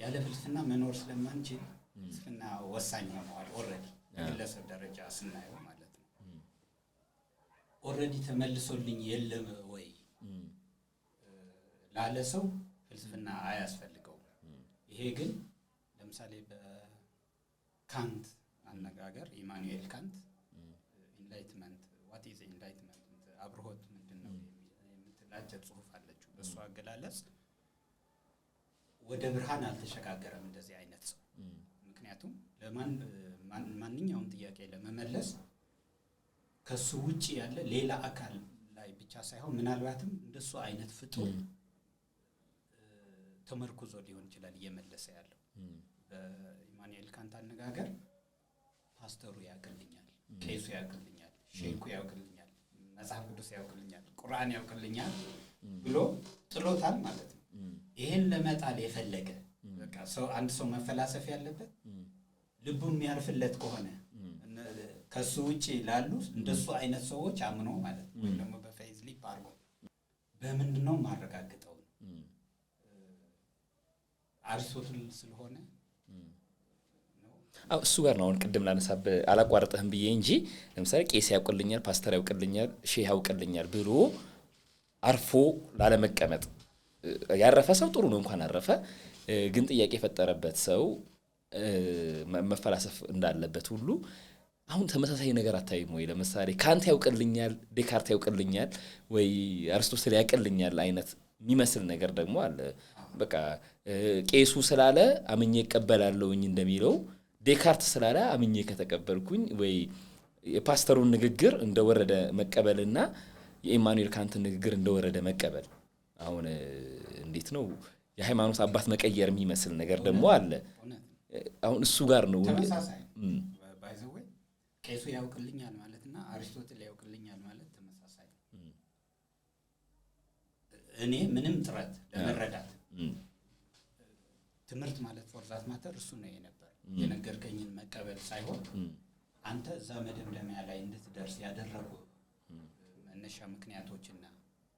ያለ ፍልስፍና መኖር ስለማንችል ፍልስፍና ወሳኝ ሆኗል። ኦሬዲ በግለሰብ ደረጃ ስናየው ማለት ነው። ኦሬዲ ተመልሶልኝ የለም ወይ ላለ ሰው ፍልስፍና አያስፈልገውም። ይሄ ግን ለምሳሌ በካንት አነጋገር ኢማኑኤል ካንት ኢንላይትመንት ዋት ኢዝ ኢንላይትመንት አብርሆት ምንድነው የምትላጀት ጽሁፍ አለችው። በእሱ አገላለጽ ወደ ብርሃን አልተሸጋገረም እንደዚህ አይነት ሰው። ምክንያቱም ማንኛውም ጥያቄ ለመመለስ ከሱ ውጪ ያለ ሌላ አካል ላይ ብቻ ሳይሆን ምናልባትም እንደሱ አይነት ፍጡር ተመርኩዞ ሊሆን ይችላል እየመለሰ ያለው። በኢማኑኤል ካንት አነጋገር ፓስተሩ ያውቅልኛል፣ ቄሱ ያውቅልኛል፣ ሼኩ ያውቅልኛል፣ መጽሐፍ ቅዱስ ያውቅልኛል፣ ቁርአን ያውቅልኛል ብሎ ጥሎታል ማለት ነው። ይሄን ለመጣል የፈለገ በቃ አንድ ሰው መፈላሰፍ ያለበት ልቡ የሚያርፍለት ከሆነ ከሱ ውጪ ላሉ እንደሱ አይነት ሰዎች አምኖ ማለት ነው ወይ ደግሞ በፌዝ ሊፕ አድርጎ በምንድነው ማረጋግጠው? አሪስቶትል ስለሆነ እሱ ጋር ነው አሁን ቅድም ላነሳብ አላቋርጠህም ብዬ እንጂ ለምሳሌ ቄስ ያውቅልኛል፣ ፓስተር ያውቅልኛል፣ ሼህ ያውቅልኛል ብሎ አርፎ ላለመቀመጥ ያረፈ ሰው ጥሩ ነው እንኳን አረፈ። ግን ጥያቄ የፈጠረበት ሰው መፈላሰፍ እንዳለበት ሁሉ አሁን ተመሳሳይ ነገር አታይም ወይ? ለምሳሌ ካንት ያውቅልኛል፣ ዴካርት ያውቅልኛል ወይ አርስቶትል ያውቅልኛል አይነት የሚመስል ነገር ደግሞ አለ። በቃ ቄሱ ስላለ አምኜ እቀበላለሁኝ እንደሚለው ዴካርት ስላለ አምኜ ከተቀበልኩኝ ወይ የፓስተሩን ንግግር እንደወረደ መቀበልና የኢማኑኤል ካንት ንግግር እንደወረደ መቀበል አሁን እንዴት ነው የሃይማኖት አባት መቀየር የሚመስል ነገር ደግሞ አለ። አሁን እሱ ጋር ነው ተመሳሳይ ባይ ዘ ዌይ ቄሱ ያውቅልኛል ማለትና አሪስቶትል ያውቅልኛል ማለት ተመሳሳይ። እኔ ምንም ጥረት ለመረዳት ትምህርት ማለት ፎርዛት ማተር እሱ ነው የነበር የነገርከኝን መቀበል ሳይሆን አንተ እዛ መደምደሚያ ላይ እንድትደርስ ያደረጉ መነሻ ምክንያቶችና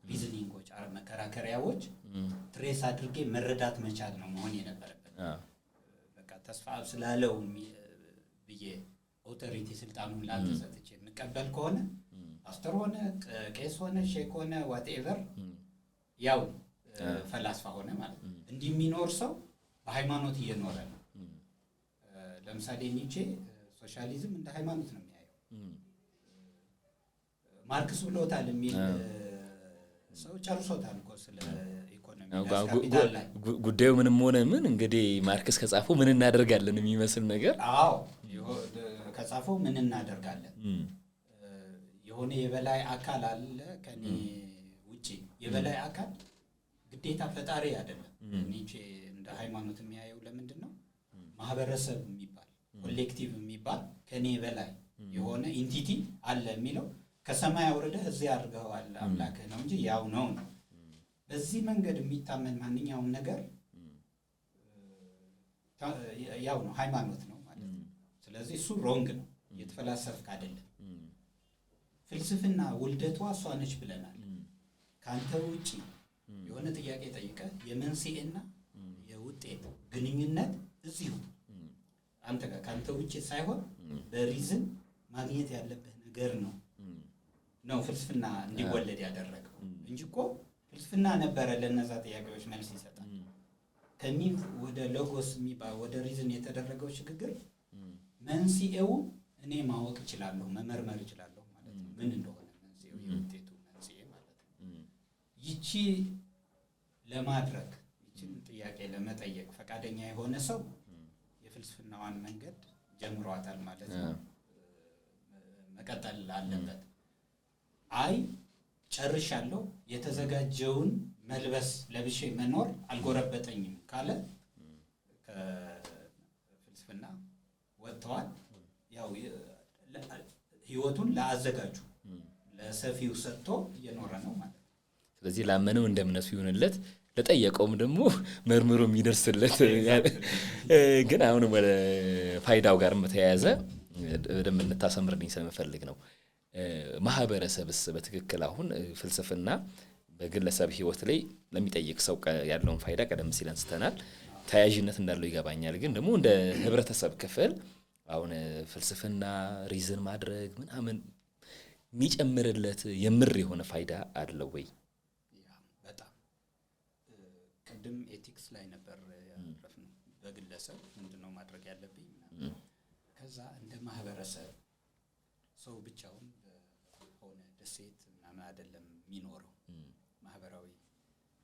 ሪዝኒንጎች መከራከሪያዎች ትሬስ አድርጌ መረዳት መቻል ነው መሆን የነበረበት። በቃ ተስፋ ስላለው ብዬ ብዬ ኦቶሪቲ ስልጣኑን ላንተ ሰጥቼ እንቀበል ከሆነ ፓስተር ሆነ ቄስ ሆነ ሼክ ሆነ ዋትኤቨር ያው ፈላስፋ ሆነ ማለት ነው። እንዲህ የሚኖር ሰው በሃይማኖት እየኖረ ነው። ለምሳሌ ኒቼ ሶሻሊዝም እንደ ሃይማኖት ነው የሚያየው። ማርክስ ብሎታል የሚል ሰው ጨርሶታል እኮ ስለ ኢኮኖሚ ካፒታል ላይ ጉዳዩ ምንም ሆነ ምን እንግዲህ ማርክስ ከጻፈው ምን እናደርጋለን የሚመስል ነገር አዎ ከጻፈው ምን እናደርጋለን የሆነ የበላይ አካል አለ ከኔ ውጪ የበላይ አካል ግዴታ ፈጣሪ አይደለም። ኒቼ እንደ ሃይማኖት የሚያየው ለምንድን ነው ማህበረሰብ የሚባል ኮሌክቲቭ የሚባል ከኔ በላይ የሆነ ኢንቲቲ አለ የሚለው ከሰማይ አውርደህ እዚህ አድርገዋል አምላክህ ነው እንጂ ያው ነው። በዚህ መንገድ የሚታመን ማንኛውም ነገር ያው ነው ሃይማኖት ነው ማለት ነው። ስለዚህ እሱ ሮንግ ነው እየተፈላሰፍክ አይደለም። ፍልስፍና ውልደቷ እሷ ነች ብለናል። ካንተ ውጪ የሆነ ጥያቄ ጠይቀህ የመንስኤና የውጤት ግንኙነት እዚሁ አንተ ጋር ካንተ ውጪ ሳይሆን በሪዝን ማግኘት ያለብህ ነገር ነው ፍልስፍና እንዲወለድ ያደረገው እንጂ እኮ ፍልስፍና ነበረ ለነዛ ጥያቄዎች መልስ ይሰጣል። ከሚፍ ወደ ሎጎስ የሚባል ወደ ሪዝን የተደረገው ሽግግር መንስኤው እኔ ማወቅ እችላለሁ መመርመር እችላለሁ ማለት ነው። ምን እንደሆነ መንስኤው የውጤቱ መንስኤ ማለት ነው። ይቺ ለማድረግ ይቺን ጥያቄ ለመጠየቅ ፈቃደኛ የሆነ ሰው የፍልስፍናዋን መንገድ ጀምሯታል ማለት ነው። መቀጠል አለበት። አይ ጨርሻለሁ የተዘጋጀውን መልበስ ለብሼ መኖር አልጎረበጠኝም ካለ ከፍልስፍና ወጥተዋል። ያው ህይወቱን ለአዘጋጁ ለሰፊው ሰጥቶ እየኖረ ነው ማለት ነው። ስለዚህ ላመነው እንደ እምነቱ ይሁንለት፣ ለጠየቀውም ደግሞ መርምሮ የሚደርስለት። ግን አሁን ወደ ፋይዳው ጋር በተያያዘ በደንብ እንታሰምርልኝ ስለምፈልግ ነው። ማህበረሰብስ በትክክል አሁን ፍልስፍና በግለሰብ ህይወት ላይ ለሚጠይቅ ሰው ያለውን ፋይዳ ቀደም ሲል አንስተናል። ተያያዥነት እንዳለው ይገባኛል። ግን ደግሞ እንደ ህብረተሰብ ክፍል አሁን ፍልስፍና ሪዝን ማድረግ ምናምን የሚጨምርለት የምር የሆነ ፋይዳ አለው ወይ? በጣም ቅድም ኤቲክስ ላይ ነበር ያረፍነው። በግለሰብ ምንድነው ማድረግ ያለብኝ? ከዛ እንደ ማህበረሰብ ሰው ብቻውን በሆነ ደሴት ምናምን አይደለም የሚኖረው። ማህበራዊ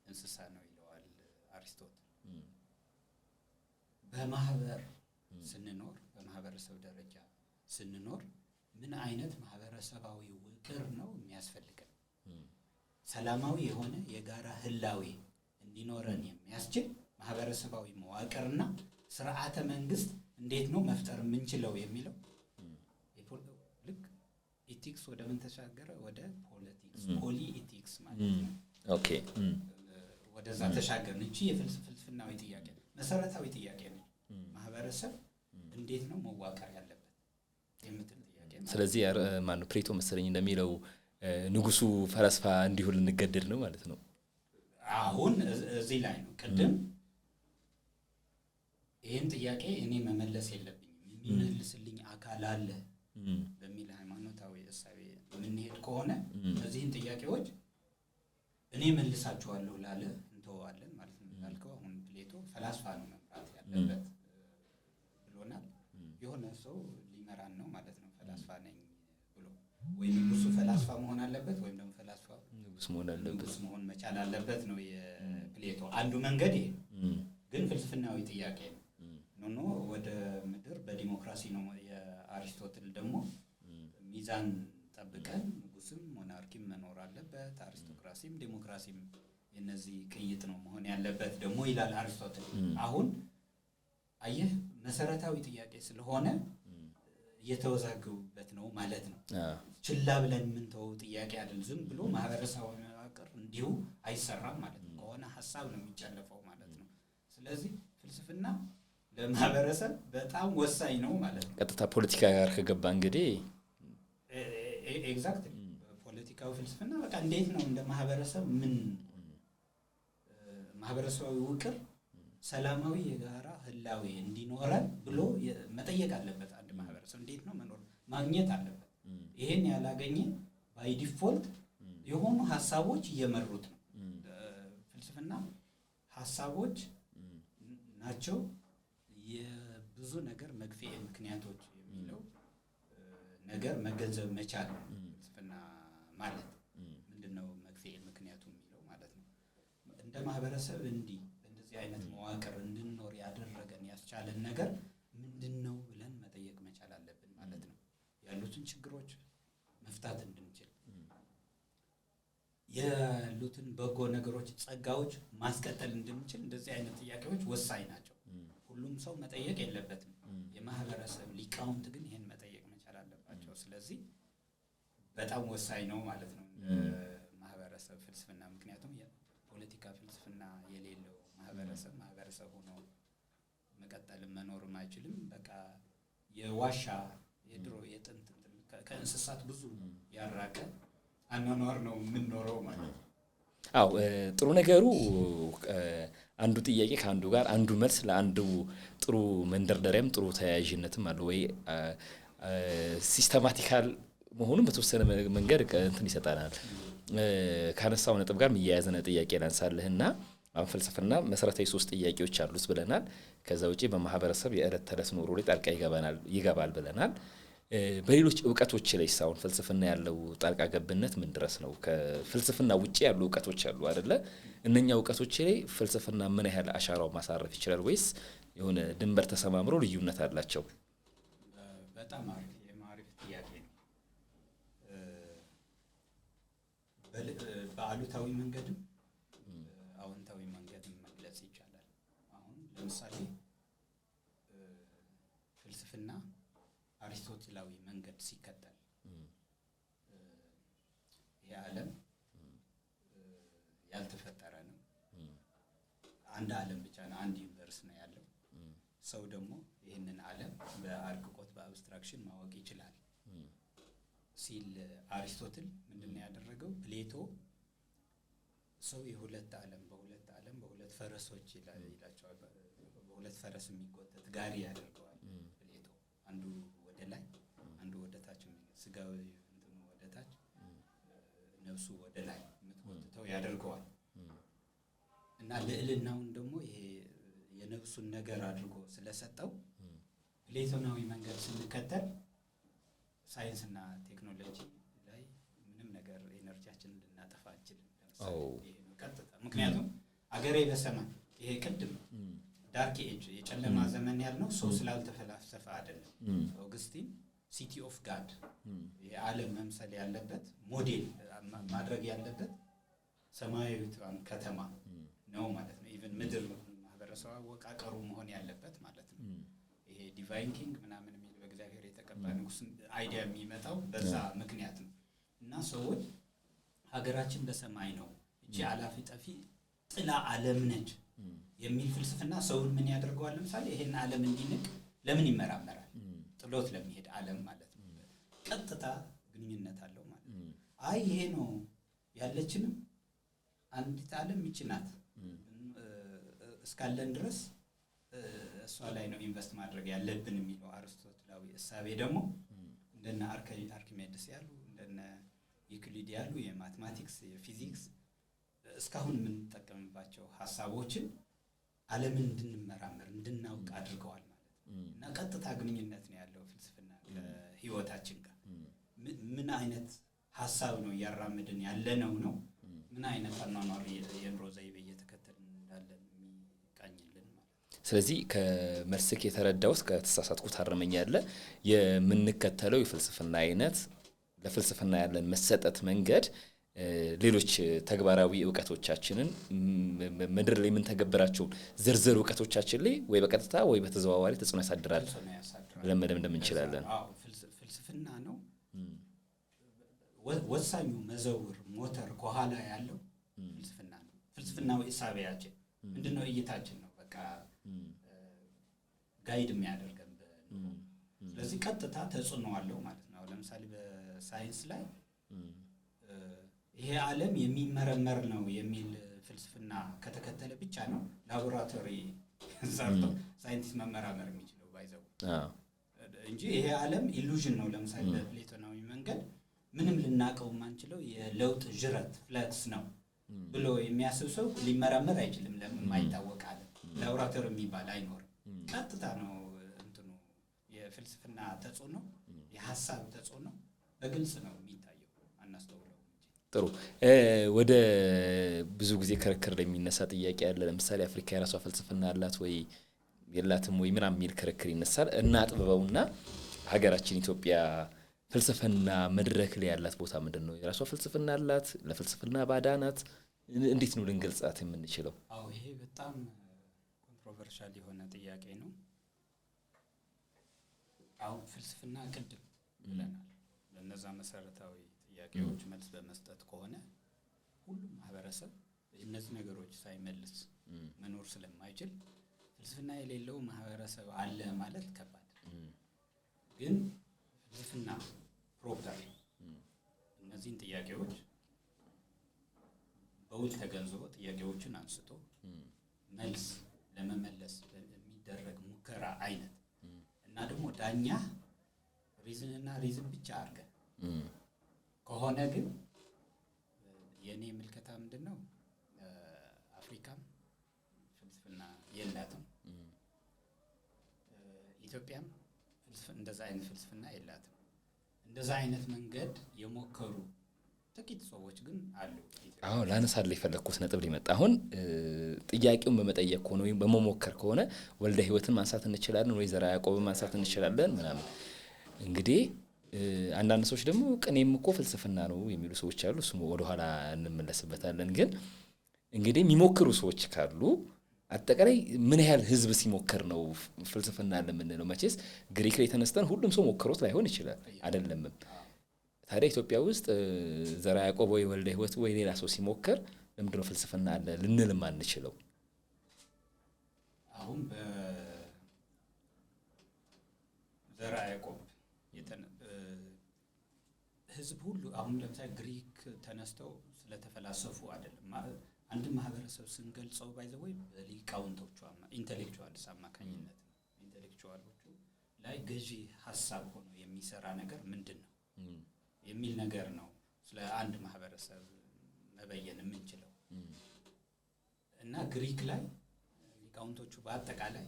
እንስሳ ነው ይለዋል አሪስቶትል። በማህበር ስንኖር በማህበረሰብ ደረጃ ስንኖር ምን አይነት ማህበረሰባዊ ውቅር ነው የሚያስፈልገን? ሰላማዊ የሆነ የጋራ ህላዌ እንዲኖረን የሚያስችል ማህበረሰባዊ መዋቅርና ስርዓተ መንግስት እንዴት ነው መፍጠር የምንችለው የሚለው ልክ ኢቲክስ ወደ ምን ተሻገረ? ወደ ፖለቲክስ ፖሊ ኢቲክስ ማለት ነው። ኦኬ ወደዛ ተሻገርን። እቺ የፍልስፍናዊ ጥያቄ መሰረታዊ ጥያቄ ነው። ማህበረሰብ እንዴት ነው መዋቀር ያለበት የምትል ጥያቄ ነው። ስለዚህ ማን ፕሌቶ መሰለኝ እንደሚለው ንጉሱ ፈላስፋ እንዲሁ ልንገደድ ነው ማለት ነው። አሁን እዚህ ላይ ነው ቅድም ይሄን ጥያቄ እኔ መመለስ የለብኝም የሚመልስልኝ አካል አለ በሚል ሃይማኖታዊ እሳቤ የምንሄድ ከሆነ እነዚህን ጥያቄዎች እኔ መልሳቸዋለሁ ላለ እንተዋለን ማለት ነው። እንዳልከው አሁን ፕሌቶ ፈላስፋ ነው መምራት ያለበት ብሎናል። የሆነ ሰው ሊመራን ነው ማለት ነው ፈላስፋ ነኝ ብሎ ወይ ንጉሱ ፈላስፋ መሆን አለበት ወይም ደግሞ ፈላስፋ ንጉስ መሆን መቻል አለበት ነው የፕሌቶ አንዱ መንገድ። ይሄ ግን ፍልስፍናዊ ጥያቄ ነው። ኖ ወደ ምድር በዲሞክራሲ ነው። የአሪስቶትል ደግሞ ሚዛን ጠብቀን ንጉስም ሞናርኪም መኖር አለበት፣ አሪስቶክራሲም ዲሞክራሲም የነዚህ ቅይጥ ነው መሆን ያለበት ደግሞ ይላል አሪስቶትል። አሁን አየህ መሰረታዊ ጥያቄ ስለሆነ እየተወዛገቡበት ነው ማለት ነው። ችላ ብለን የምንተወው ጥያቄ አይደል። ዝም ብሎ ማህበረሰባዊ መዋቅር እንዲሁ አይሰራም ማለት ነው። ከሆነ ሀሳብ ነው የሚጨለፈው ማለት ነው። ስለዚህ ፍልስፍና ለማህበረሰብ በጣም ወሳኝ ነው ማለት ነው። ቀጥታ ፖለቲካ ጋር ከገባ እንግዲህ ኤግዛክትሊ ፖለቲካዊ ፍልስፍና በቃ እንዴት ነው እንደ ማህበረሰብ ምን ማህበረሰባዊ ውቅር ሰላማዊ የጋራ ህላዌ እንዲኖረን ብሎ መጠየቅ አለበት። አንድ ማህበረሰብ እንዴት ነው መኖር ማግኘት አለበት። ይሄን ያላገኘ ባይ ዲፎልት የሆኑ ሀሳቦች እየመሩት ነው። ፍልስፍና ሀሳቦች ናቸው የብዙ ነገር መግፊያ ምክንያቶች የሚለው ነገር መገንዘብ መቻል ነው። ፍልስፍና ማለት ምንድነው መግፊያ ምክንያቱ የሚለው ማለት ነው። እንደ ማህበረሰብ እንደዚህ አይነት መዋቅር እንድንኖር ያደረገን ያስቻለን ነገር ምንድነው ብለን መጠየቅ መቻል አለብን ማለት ነው። ያሉትን ችግሮች መፍታት እንድንችል ያሉትን በጎ ነገሮች ጸጋዎች ማስቀጠል እንድንችል እንደዚህ አይነት ጥያቄዎች ወሳኝ ናቸው። ሁሉም ሰው መጠየቅ የለበትም። የማህበረሰብ ሊቃውንት ግን ይሄን መጠየቅ መቻል አለባቸው። ስለዚህ በጣም ወሳኝ ነው ማለት ነው ማህበረሰብ ፍልስፍና። ምክንያቱም የፖለቲካ ፍልስፍና የሌለው ማህበረሰብ ሆኖ መቀጠልም መኖርም አይችልም። በቃ የዋሻ የድሮ የጥንት ከእንስሳት ብዙ ያራቀ አኗኗር ነው የምንኖረው ማለት ነው። አዎ ጥሩ ነገሩ አንዱ ጥያቄ ከአንዱ ጋር አንዱ መልስ ለአንዱ ጥሩ መንደርደሪያም ጥሩ ተያያዥነትም አለው ወይ ሲስተማቲካል መሆኑን በተወሰነ መንገድ እንትን ይሰጣናል። ካነሳው ነጥብ ጋር የሚያያዘ ጥያቄ ላንሳልህና አሁን ፍልስፍና መሰረታዊ 3 ጥያቄዎች አሉት ብለናል። ከዛ ውጪ በማህበረሰብ የዕለት ተዕለት ኑሮ ላይ ጣልቃ ይገባል ብለናል። በሌሎች ዕውቀቶች ላይ ሳይሆን ፍልስፍና ያለው ጣልቃ ገብነት ምን ድረስ ነው? ከፍልስፍና ውጪ ያሉ ዕውቀቶች አሉ አይደለ? እነኛ ዕውቀቶች ላይ ፍልስፍና ምን ያህል አሻራው ማሳረፍ ይችላል ወይስ የሆነ ድንበር ተሰማምሮ ልዩነት አላቸው? በጣም አሪፍ ጥያቄ ነው። በአሉታዊ መንገድም አዎንታዊ መንገድም መግለጽ ይቻላል። አሁን ለምሳሌ ፍልስፍና አሪስቶትላዊ መንገድ ሲከተል ይሄ ዓለም ያልተፈጠረ ነው፣ አንድ ዓለም ብቻ ነው፣ አንድ ዩኒቨርስ ነው ያለው። ሰው ደግሞ ይህንን ዓለም በአርቅቆት በአብስትራክሽን ማወቅ ይችላል ሲል አሪስቶትል ምንድነው ያደረገው? ፕሌቶ ሰው የሁለት ዓለም በሁለት ፈረሶች ይላቸዋል። በሁለት ፈረስ የሚጎተት ጋሪ ያደርገዋል ፕሌቶ። አንዱ ወደ ላይ አንዱ ወደ ታች፣ ስጋዊ እንትኑ ወደ ታች ነፍሱ ወደ ላይ የምትጎትተው ያደርገዋል። እና ልዕልናውን ደግሞ ይሄ የነፍሱን ነገር አድርጎ ስለሰጠው ፕሌቶናዊ መንገድ ስንከተል ሳይንስና ቴክኖሎጂ ላይ ምንም ነገር ኤነርጂያችንን ልናጠፋ አንችልም። ይሄ ነው ቀጥታ። ምክንያቱም አገሬ በሰማይ ይሄ ቅድም ዳርክ ኤጅ የጨለማ ዘመን ያልነው ሰው ስላልተፈላሰፈ አይደለም። ኦግስቲን ሲቲ ኦፍ ጋድ የዓለም መምሰል ያለበት ሞዴል ማድረግ ያለበት ሰማያዊቷን ከተማ ነው ማለት ነው። ኢቭን ምድር ማህበረሰብ አወቃቀሩ መሆን ያለበት ማለት ነው። ይሄ ዲቫይን ኪንግ ምናምን የሚል በእግዚአብሔር የተቀባ ንጉስ አይዲያ የሚመጣው በዛ ምክንያት ነው። እና ሰዎች ሀገራችን በሰማይ ነው፣ እቺ አላፊ ጠፊ ጥላ ዓለም ነች የሚል ፍልስፍና ሰውን ምን ያደርገዋል? ለምሳሌ ይሄን ዓለም እንዲንቅ ለምን ይመራመራል? ጥሎት ለሚሄድ ዓለም ማለት ነው። ቀጥታ ግንኙነት አለው ማለት ነው። አይ ይሄ ነው ያለችንም አንዲት ዓለም ይቺ ናት እስካለን ድረስ እሷ ላይ ነው ኢንቨስት ማድረግ ያለብን የሚለው አርስቶትላዊ እሳቤ ደግሞ እንደነ አርኪሜድስ ያሉ እንደነ ዩክሊድ ያሉ የማትማቲክስ የፊዚክስ እስካሁን የምንጠቀምባቸው ሀሳቦችን ዓለምን እንድንመራመር እንድናውቅ አድርገዋል ማለት ነው። እና ቀጥታ ግንኙነት ነው ያለው ፍልስፍና ከህይወታችን ጋር። ምን አይነት ሀሳብ ነው እያራምድን ያለነው ነው፣ ምን አይነት አኗኗር የኑሮ ዘይቤ እየተከተልን እንዳለን የሚቃኝልን ማለት ነው። ስለዚህ ከመልስክ የተረዳውት ከተሳሳትኩት ታረመኛለህ። የምንከተለው የፍልስፍና አይነት ለፍልስፍና ያለን መሰጠት መንገድ ሌሎች ተግባራዊ ዕውቀቶቻችንን ምድር ላይ ምን ተገብራቸው ዝርዝር ዕውቀቶቻችን ላይ ወይ በቀጥታ ወይ በተዘዋዋሪ ተጽዕኖ ያሳድራል ብለን መደምደም እንችላለን። ፍልስፍና ነው ወሳኙ መዘውር ሞተር ከኋላ ያለው ፍልስፍና ነው። ፍልስፍናው እሳቤያችን ምንድነው? እይታችን ነው በቃ ጋይድ የሚያደርገን በኑሮ። ስለዚህ ቀጥታ ተጽዕኖ አለው ማለት ነው። ለምሳሌ በሳይንስ ላይ ይሄ ዓለም የሚመረመር ነው የሚል ፍልስፍና ከተከተለ ብቻ ነው ላቦራቶሪ ሰርቶ ሳይንቲስት መመራመር የሚችለው ባይዘው። እንጂ ይሄ ዓለም ኢሉዥን ነው። ለምሳሌ በፕሌቶናዊ መንገድ ምንም ልናቀው የማንችለው የለውጥ ጅረት ፍለክስ ነው ብሎ የሚያስብ ሰው ሊመራመር አይችልም። ለማይታወቅ ዓለም ላቦራቶሪ የሚባል አይኖርም። ቀጥታ ነው እንትኑ የፍልስፍና ተጽዕኖ የሐሳብ ተጽዕኖ በግልጽ ነው የሚታየው፣ አናስተውለው። ጥሩ ወደ ብዙ ጊዜ ክርክር ላይ የሚነሳ ጥያቄ አለ። ለምሳሌ አፍሪካ የራሷ ፍልስፍና አላት ወይ የላትም ወይ ምናምን የሚል ክርክር ይነሳል። እና አጥብበውና ሀገራችን ኢትዮጵያ ፍልስፍና መድረክ ላይ ያላት ቦታ ምንድን ነው? የራሷ ፍልስፍና አላት? ለፍልስፍና ባዳ ናት? እንዴት ነው ልንገልጻት የምንችለው? አዎ ይሄ በጣም ኮንትሮቨርሻል የሆነ ጥያቄ ነው። አሁን ፍልስፍና ቅድም ብለናል። ለነዛ መሰረታዊ ጥያቄዎች መልስ በመስጠት ከሆነ ሁሉም ማህበረሰብ እነዚህ ነገሮች ሳይመልስ መኖር ስለማይችል ፍልስፍና የሌለው ማህበረሰብ አለ ማለት ከባድ። ግን ፍልስፍና ፕሮፐር እነዚህን ጥያቄዎች በውል ተገንዝቦ ጥያቄዎችን አንስቶ መልስ ለመመለስ የሚደረግ ሙከራ አይነት እና ደግሞ ዳኛ ሪዝንና ሪዝን ብቻ አድርገን ከሆነ ግን የኔ ምልከታ ምንድነው? አፍሪካም ፍልስፍና የላትም፣ ኢትዮጵያም እንደዛ አይነት ፍልስፍና የላትም። እንደዛ አይነት መንገድ የሞከሩ ጥቂት ሰዎች ግን አሉ። አሁን ላነሳልህ የፈለኩት ነጥብ ሊመጣ አሁን ጥያቄውን በመጠየቅ ከሆነ ወይም በመሞከር ከሆነ ወልደ ሕይወትን ማንሳት እንችላለን ወይ ዘርዓ ያዕቆብን ማንሳት እንችላለን ምናምን። እንግዲህ አንዳንድ ሰዎች ደግሞ ቅኔም እኮ ፍልስፍና ነው የሚሉ ሰዎች አሉ። እሱ ወደ ኋላ እንመለስበታለን። ግን እንግዲህ የሚሞክሩ ሰዎች ካሉ አጠቃላይ ምን ያህል ህዝብ ሲሞክር ነው ፍልስፍና ለምንለው? መቼስ ግሪክ ላይ ተነስተን ሁሉም ሰው ሞክሮት ላይሆን ይችላል አይደለም። ታዲያ ኢትዮጵያ ውስጥ ዘርዓ ያዕቆብ ወይ ወልደ ሕይወት ወይ ሌላ ሰው ሲሞክር ለምንድነው ፍልስፍና አለ ልንልም አንችለው? አሁን በዘርዓ ያዕቆብ ህዝብ ሁሉ አሁን ለምሳሌ ግሪክ ተነስተው ስለተፈላሰፉ አይደለም። አንድ ማህበረሰብ ስንገልጸው ባይዘወይ በሊቃውንቶቹ ኢንተሌክቹዋልስ አማካኝነት ኢንተሌክቹዋሎቹ ላይ ገዢ ሐሳብ ሆኖ የሚሰራ ነገር ምንድን ነው የሚል ነገር ነው ስለ አንድ ማህበረሰብ መበየን የምንችለው። እና ግሪክ ላይ ሊቃውንቶቹ በአጠቃላይ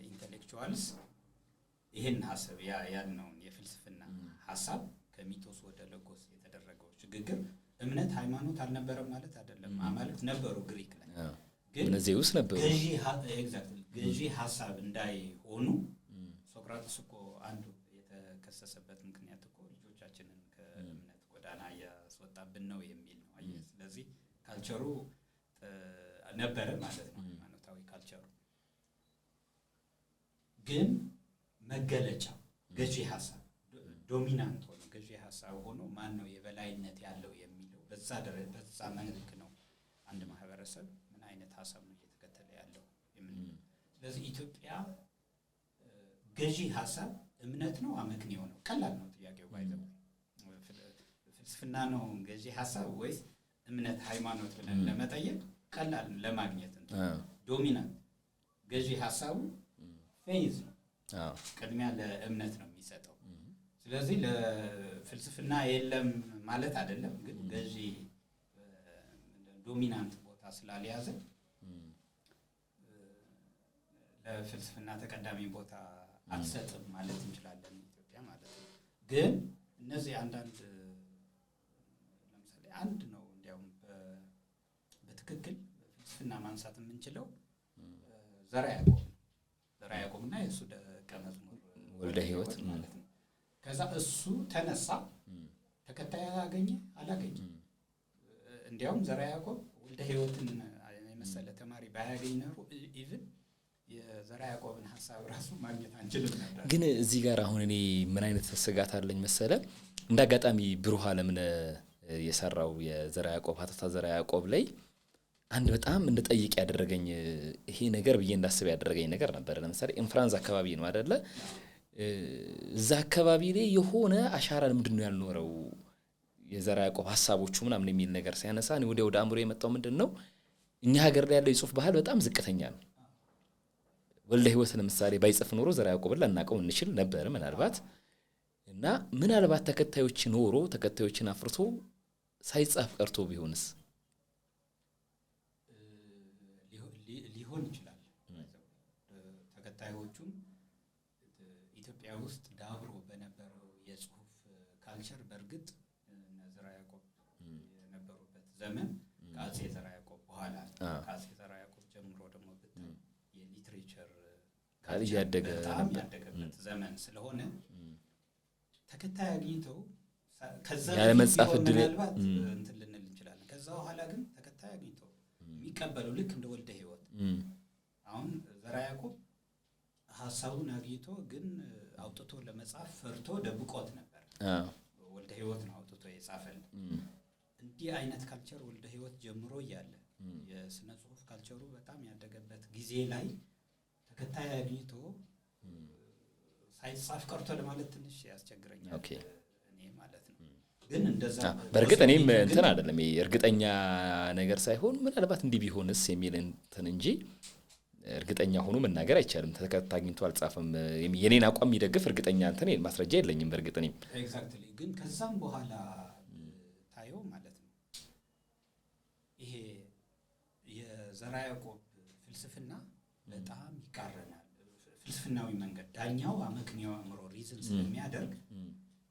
ኢንተሌክቹዋልስ ይህን ሐሳብ ያልነውን የፍልስፍና ሐሳብ ከሚቶስ ወደ ለጎስ የተደረገው ሽግግር እምነት ሃይማኖት አልነበረም ማለት አይደለም። አማልክት ነበሩ ግሪክ ላይ፣ ግን ዜውስ ነበሩ። ገዢ ሐሳብ እንዳይሆኑ ሶቅራጥስ እኮ አንዱ የተከሰሰበት ምክንያት እኮ ልጆቻችንን ከእምነት ጎዳና እያስወጣብን ነው የሚል ነው። ስለዚህ ካልቸሩ ነበረ ማለት ነው፣ ሃይማኖታዊ ካልቸሩ። ግን መገለጫው ገዢ ሐሳብ ዶሚናንት ሆኖ ገዢ ሐሳብ ሆኖ ማን ነው የበላይነት ያለው የሚለው በዛ መልክ ነው አንድ ማህበረሰብ ምን አይነት ሐሳብ ነው እየተከተለ ያለው የምንለው። ስለዚህ ኢትዮጵያ ገዢ ሐሳብ እምነት ነው አመክንዮ ነው? ቀላል ነው ጥያቄው። ባይዘው ፍልስፍና ነው ገዢ ሐሳብ ወይስ እምነት ሃይማኖት ብለን ለመጠየቅ ቀላል ለማግኘት ዶሚናንት ገዢ ሐሳቡ ፌዝ ነው፣ ቅድሚያ ለእምነት ነው የሚሰጠው። ስለዚህ ለፍልስፍና የለም ማለት አይደለም፣ ግን ገዢ ዶሚናንት ቦታ ስላልያዘ ለፍልስፍና ተቀዳሚ ቦታ አትሰጥም ማለት እንችላለን ኢትዮጵያ ማለት ነው። ግን እነዚህ አንዳንድ ለምሳሌ አንድ ነው እንዲያውም በትክክል ፍልስፍና ማንሳት የምንችለው ዘርዓ ያዕቆብና የእሱ ደቀ መዝሙር ወልደ ሕይወት ማለት ነው። ከዛ እሱ ተነሳ፣ ተከታይ አላገኘ። እንዲያውም ዘርዓ ያዕቆብ ወልደ ሕይወትን የመሰለ ተማሪ ባያገኝ ኖሮ ኢቭን የዘርዓ ያዕቆብን ሐሳብ ራሱ ማግኘት አንችልም ነበር። ግን እዚህ ጋር አሁን እኔ ምን አይነት ስጋት አለኝ መሰለ? እንዳጋጣሚ ብሩህ ዓለምነ የሰራው የዘርዓ ያዕቆብ ሀተታ ዘርዓ ያዕቆብ ላይ አንድ በጣም እንድጠይቅ ያደረገኝ ይሄ ነገር ብዬ እንዳስብ ያደረገኝ ነገር ነበር። ለምሳሌ ኢንፍራንስ አካባቢ ነው አይደለ? እዛ አካባቢ ላይ የሆነ አሻራ ምንድነው ያልኖረው የዘርዓ ያዕቆብ ሐሳቦቹ ምናምን የሚል ነገር ሲያነሳ እኔ ወደ አእምሮ የመጣው ምንድነው እኛ ሀገር ላይ ያለው የጽሁፍ ባህል በጣም ዝቅተኛ ነው። ወልደ ሕይወት ለምሳሌ ባይጽፍ ኖሮ ዘርዓ ያዕቆብን ላናውቀው እንችል ነበር ምናልባት። እና ምናልባት ተከታዮችን አፍርቶ ሳይጻፍ ቀርቶ ቢሆንስ? ሊሆን ይችላል። ተከታዮቹም ኢትዮጵያ ውስጥ ዳብሮ በነበረው የጽሁፍ ካልቸር በእርግጥ ዘርዓ ያዕቆብ የነበሩበት ዘመን ከአፄ ዘርዓ ያዕቆብ በኋላ ከአፄ ዘርዓ ያዕቆብ ጀምሮ ደግሞ ብታይ የሊትሬቸር እያደገ በጣም ያደገበት ዘመን ስለሆነ ተከታይ አግኝተው ከዛ ያለ መጻፍ እድል ምናልባት እንትን ልንል እንችላለን። ከዛ በኋላ ግን ተከታይ አግኝተው የሚቀበሉ ልክ እንደ ወልደ ሕይወት አሁን ዘርዓ ያዕቆብ ሀሳቡን አግኝቶ ግን አውጥቶ ለመጻፍ ፈርቶ ደብቆት ነበር። ወልደ ሕይወት ነው አውጥቶ የጻፈልን። እንዲህ አይነት ካልቸር ወልደ ሕይወት ጀምሮ እያለ የስነ ጽሁፍ ካልቸሩ በጣም ያደገበት ጊዜ ላይ ተከታይ አግኝቶ ሳይጻፍ ቀርቶ ለማለት ትንሽ ያስቸግረኛል እኔ ማለት ነው። ግን እንደዛ በእርግጥ እኔም እንትን አይደለም እርግጠኛ ነገር ሳይሆን ምናልባት እንዲህ ቢሆንስ የሚል እንትን እንጂ እርግጠኛ ሆኖ መናገር አይቻልም። ተከታይ አግኝቶ አልጻፈም የኔን አቋም የሚደግፍ እርግጠኛ እንትን ማስረጃ የለኝም። በእርግጥ እኔም ኤግዛክትሊ ግን ከዛም በኋላ ታየው ማለት ነው ይሄ የዘርዓ ያዕቆብ ፍልስፍና በጣም ይቃረናል። ፍልስፍናዊ መንገድ ዳኛው አመክንዮ አእምሮ ሪዝን ስለሚያደርግ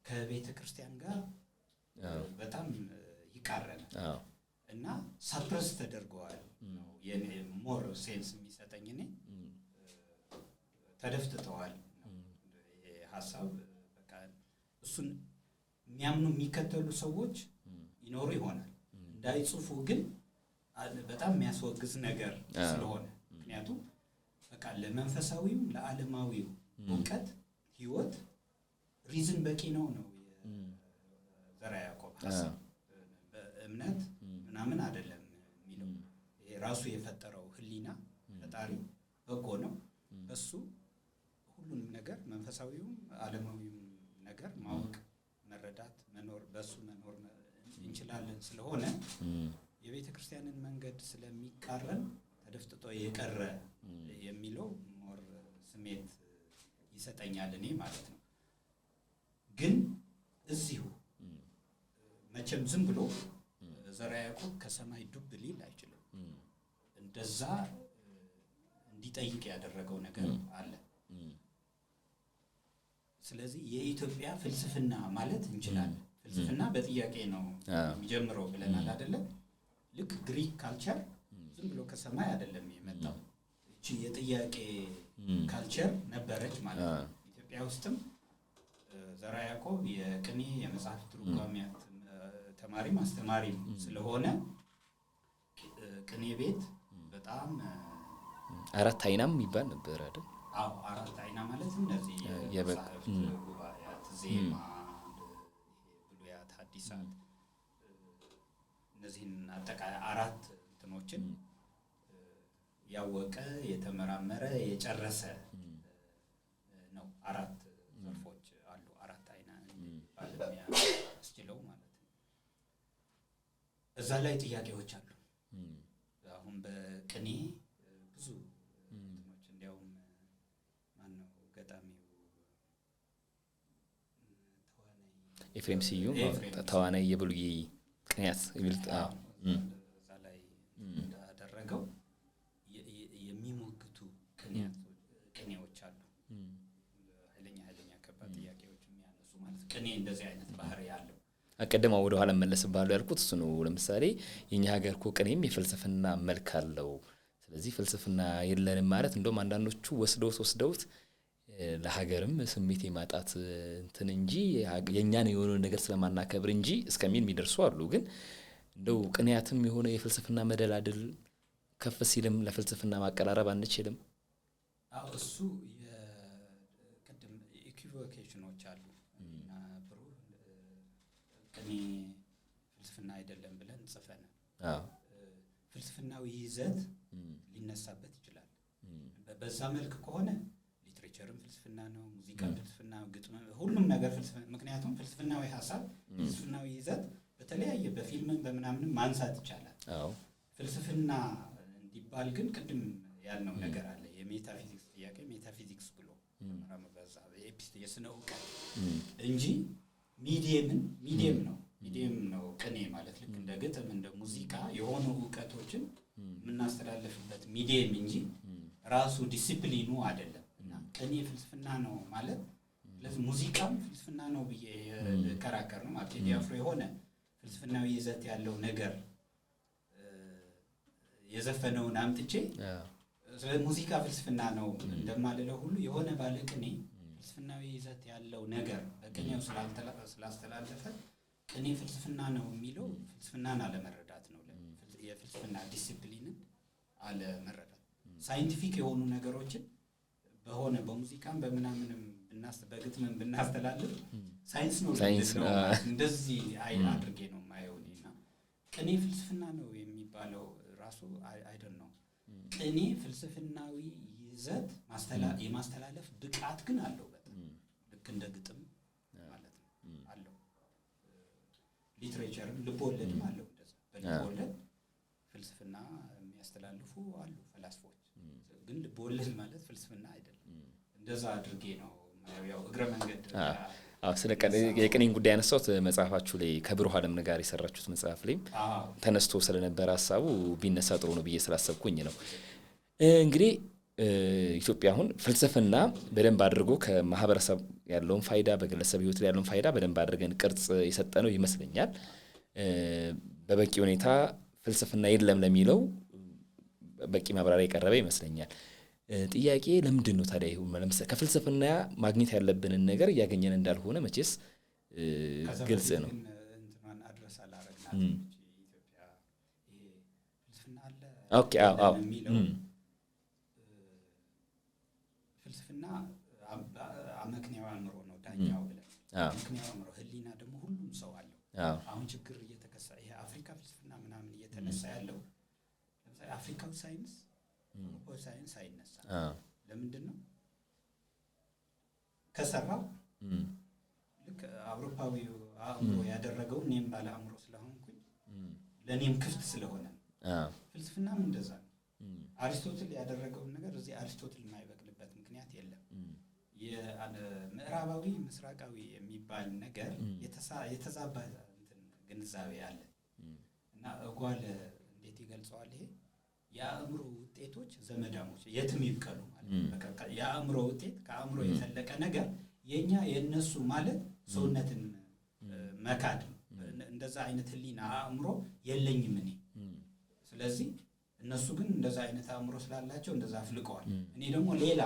ከቤተ ክርስቲያን ጋር በጣም ይቃረናል እና ሳፕረስ ተደርገዋል ነው የኔ ሞር ሴንስ የሚሰጠኝ። እኔ ተደፍትተዋል ይሄ ሀሳብ በቃ እሱን የሚያምኑ የሚከተሉ ሰዎች ይኖሩ ይሆናል እንዳይጽፉ ግን በጣም የሚያስወግዝ ነገር ስለሆነ ምክንያቱም በቃ ለመንፈሳዊው ለዓለማዊው እውቀት ህይወት ሪዝን በቂ ነው የዘርዓ ያዕቆብ ሀሳብ። በእምነት ምናምን አይደለም የሚለው ይሄ ራሱ የፈጠረው ህሊና ፈጣሪ በጎ ነው። እሱ ሁሉንም ነገር መንፈሳዊውም ዓለማዊውም ነገር ማወቅ መረዳት መኖር በሱ መኖር እንችላለን። ስለሆነ የቤተ ክርስቲያንን መንገድ ስለሚቃረን ተደፍጥጦ የቀረ የሚለው ሞር ስሜት ይሰጠኛል እኔ ማለት ነው። ግን እዚሁ መቼም ዝም ብሎ ዘርዓ ያዕቆብ ከሰማይ ዱብ ሊል አይችልም። እንደዛ እንዲጠይቅ ያደረገው ነገር አለ። ስለዚህ የኢትዮጵያ ፍልስፍና ማለት እንችላለን። ፍልስፍና በጥያቄ ነው የሚጀምረው ብለናል አይደለም? ልክ ግሪክ ካልቸር ዝም ብሎ ከሰማይ አይደለም የመጣው። እቺ የጥያቄ ካልቸር ነበረች ማለት ነው። ኢትዮጵያ ውስጥም ዘርዓ ያዕቆብ የቅኔ የመጽሐፍ ትርጓሜ ተማሪም አስተማሪም ስለሆነ ቅኔ ቤት በጣም አራት አይናም ይባል ነበር አይደል? አዎ አራት አይና ማለት እነዚህ የመጽሐፍት ጉባኤያት፣ ዜማ፣ ብሉያት፣ ሐዲሳት እነዚህን አጠቃላይ አራት እንትኖችን ያወቀ የተመራመረ የጨረሰ ነው። አራት ዘርፎች አሉ። አራት አይና ባለሙያ አስችለው ማለት ነው። እዛ ላይ ጥያቄዎች አሉ። አሁን በቅኔ ብዙ እንትኖች እንዲያውም ማነው ገጣሚው ኤፍሬም ስዩም ተዋናይ የብሉይ ቅኔያት የሚል እዛ ላይ እንዳደረገው የሚሞግቱ ቅኔዎች አሉ። ኃይለኛ ከባድ ጥያቄዎች የሚያነሱ ማለት ቅኔ እንደዚህ አይነት ባህሪ ያለው አቀደማ ወደ ኋላ መለስባለሁ ያልኩት እሱ ነው። ለምሳሌ የኛ ሀገር እኮ ቅኔም የፍልስፍና መልክ አለው። ስለዚህ ፍልስፍና የለንም ማለት እንደውም አንዳንዶቹ ወስደውት ለሀገርም ስሜት የማጣት እንትን እንጂ የኛን የሆነ ነገር ስለማናከብር እንጂ እስከሚል የሚደርሱ አሉ። ግን እንደው ቅኔያትም የሆነ የፍልስፍና መደላድል ከፍ ሲልም ለፍልስፍና ማቀራረብ አንችልም? አዎ እሱ የቅድም ኢኩቮኬሽኖች አሉ እና ብሩ ቅኔ ፍልስፍና አይደለም ብለን ጽፈናል። ፍልስፍናዊ ይዘት ሊነሳበት ይችላል። በዛ መልክ ከሆነ ሊትሬቸርም ፍልስፍና ነው፣ ሙዚቃም ፍልስፍና፣ ግጥም፣ ሁሉም ነገር ፍልስፍና። ምክንያቱም ፍልስፍናዊ ሀሳብ ፍልስፍናዊ ይዘት በተለያየ በፊልምም በምናምንም ማንሳት ይቻላል። ፍልስፍና እንዲባል ግን ቅድም ያልነው ነገር አለ። የሜታፊዚክስ ጥያቄ ሜታፊዚክስ ብሎ በዛ የስነ እውቀት እንጂ ሚዲየም ነው ቅኔ ማለት ልክ እንደ ግጥም እንደ ሙዚቃ የሆኑ እውቀቶችን የምናስተላልፍበት ሚዲየም እንጂ ራሱ ዲሲፕሊኑ አይደለም። እና ቅኔ ፍልስፍና ነው ማለት ስለዚህ ሙዚቃም ፍልስፍና ነው ብዬ ከራከር ነው ማለት ቴዲ አፍሮ የሆነ ፍልስፍናዊ ይዘት ያለው ነገር የዘፈነውን አምጥቼ ስለ ሙዚቃ ፍልስፍና ነው እንደማልለው ሁሉ የሆነ ባለቅኔ ፍልስፍናዊ ይዘት ያለው ነገር በቅኔው ስላስተላለፈ ቅኔ ፍልስፍና ነው የሚለው ፍልስፍናን አለመረዳት ነው። የፍልስፍና ዲሲፕሊንን አለመረዳት ሳይንቲፊክ የሆኑ ነገሮችን በሆነ በሙዚቃም በምናምንም በግጥምም ብናስተላልፍ ሳይንስ ነው እንደዚህ አድርጌ ነው የማየው እና ቅኔ ፍልስፍና ነው የሚባለው ራሱ አይደል ነው። ቅኔ ፍልስፍናዊ ይዘት የማስተላለፍ ብቃት ግን አለው። በጣም ልክ እንደ ግጥም ማለት ነው አለው። ሊትሬቸርም ልቦለድም አለው። እንደዛ በልቦለድ ፍልስፍና የሚያስተላልፉ አሉ ፈላስፎች። ግን ልቦለድ ማለት ፍልስፍና አይደለም። እንደዛ አድርጌ ነው ያው እግረ መንገድ ስለ የቅኔን ጉዳይ ያነሳሁት መጽሐፋችሁ ላይ ከብሩህ ዓለም ጋር የሰራችሁት መጽሐፍ ላይ ተነስቶ ስለነበረ ሀሳቡ ቢነሳ ጥሩ ነው ብዬ ስላሰብኩኝ ነው። እንግዲህ ኢትዮጵያ አሁን ፍልስፍና በደንብ አድርጎ ከማህበረሰብ ያለውን ፋይዳ በግለሰብ ህይወት ላይ ያለውን ፋይዳ በደንብ አድርገን ቅርጽ የሰጠነው ይመስለኛል። በበቂ ሁኔታ ፍልስፍና የለም ለሚለው በቂ ማብራሪያ የቀረበ ይመስለኛል። ጥያቄ ለምንድን ነው ታዲያ ይሁን ለምሳሌ ከፍልስፍና ማግኘት ያለብንን ነገር እያገኘን እንዳልሆነ መቼስ ግልጽ ነው። እንትማን አድረስ አላረግናት ኢትዮጵያ ይሄ ፍልስፍና አለ። ኦኬ ፍልስፍና አመክንያው አእምሮ ነው ዳኛው ብለን አመክንያው አእምሮ ህሊና ደግሞ ሁሉም ሰው አለው። አሁን ችግር እየተከሰ ይሄ አፍሪካ ፍልስፍና ምናምን እየተነሳ ያለው ለምሳሌ አፍሪካው ሳይንስ ሳይንስ አይነሳ። ለምንድን ነው ከሰራው ልክ አውሮፓዊው አእምሮ ያደረገው እኔም ባለ አእምሮ ስለሆንኩኝ ለኔም ክፍት ስለሆነ ፍልስፍናም እንደዛ ነው። አሪስቶትል ያደረገውን ነገር እዚህ አሪስቶትል የማይበቅልበት ምክንያት የለም። የምዕራባዊ ምስራቃዊ የሚባል ነገር የተዛባ ግንዛቤ አለ እና እጓለ እንዴት ይገልጸዋል ይሄ የአእምሮ ውጤቶች ዘመዳሞች የትም ይብቀሉ ማለት በቃ የአእምሮ ውጤት ከአእምሮ የፈለቀ ነገር የኛ የነሱ ማለት ሰውነትን መካድ እንደዛ አይነት ህሊና አእምሮ የለኝም እኔ። ስለዚህ እነሱ ግን እንደዛ አይነት አእምሮ ስላላቸው እንደዛ አፍልቀዋል። እኔ ደግሞ ሌላ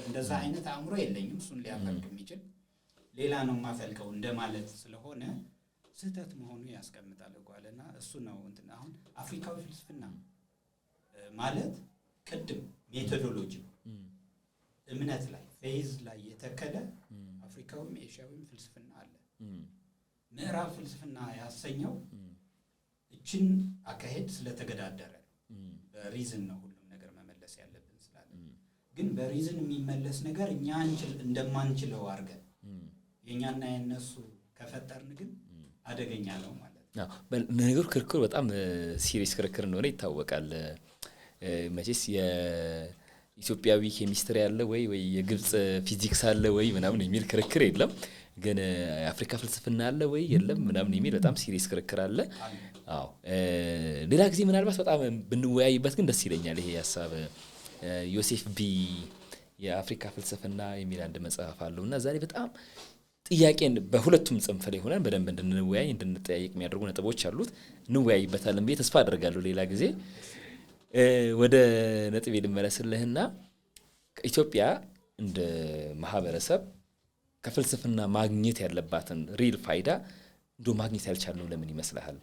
እንደዛ አይነት አእምሮ የለኝም እሱን ሊያፈልቅ የሚችል ሌላ ነው የማፈልቀው እንደማለት ስለሆነ ስህተት መሆኑ ያስቀምጣል ጓለና እሱ ነው እንትን አሁን አፍሪካዊ ፍልስፍና ማለት ቅድም ሜቶዶሎጂ እምነት ላይ ፌዝ ላይ የተከለ አፍሪካዊም ኤሽያዊም ፍልስፍና አለ። ምዕራብ ፍልስፍና ያሰኘው እችን አካሄድ ስለተገዳደረ በሪዝን ነው ሁሉም ነገር መመለስ ያለብን ስላለ ግን በሪዝን የሚመለስ ነገር እኛ እንደማንችለው አድርገን የኛና የነሱ ከፈጠርን ግን አደገኛ ነው ማለት ነው። ነገሩ ክርክሩ በጣም ሲሪየስ ክርክር እንደሆነ ይታወቃል። መቼስ የኢትዮጵያዊ ኬሚስትሪ አለ ወይ የግብጽ ፊዚክስ አለ ወይ ምናምን የሚል ክርክር የለም። ግን የአፍሪካ ፍልስፍና አለ ወይ የለም ምናምን የሚል በጣም ሲሪየስ ክርክር አለ። አዎ ሌላ ጊዜ ምናልባት በጣም ብንወያይበት ግን ደስ ይለኛል። ይሄ ሐሳብ ዮሴፍ ቢ የአፍሪካ ፍልስፍና የሚል አንድ መጽሐፍ አለው እና ዛሬ በጣም ጥያቄን በሁለቱም ጽንፍ ላይ ሆነን በደንብ እንድንወያይ እንድንጠያየቅ የሚያደርጉ ነጥቦች አሉት። እንወያይበታለን ብዬ ተስፋ አደርጋለሁ ሌላ ጊዜ። ወደ ነጥቤ ልመለስልህና ኢትዮጵያ እንደ ማህበረሰብ ከፍልስፍና ማግኘት ያለባትን ሪል ፋይዳ እንደው ማግኘት ያልቻልነው ለምን ይመስልሃል?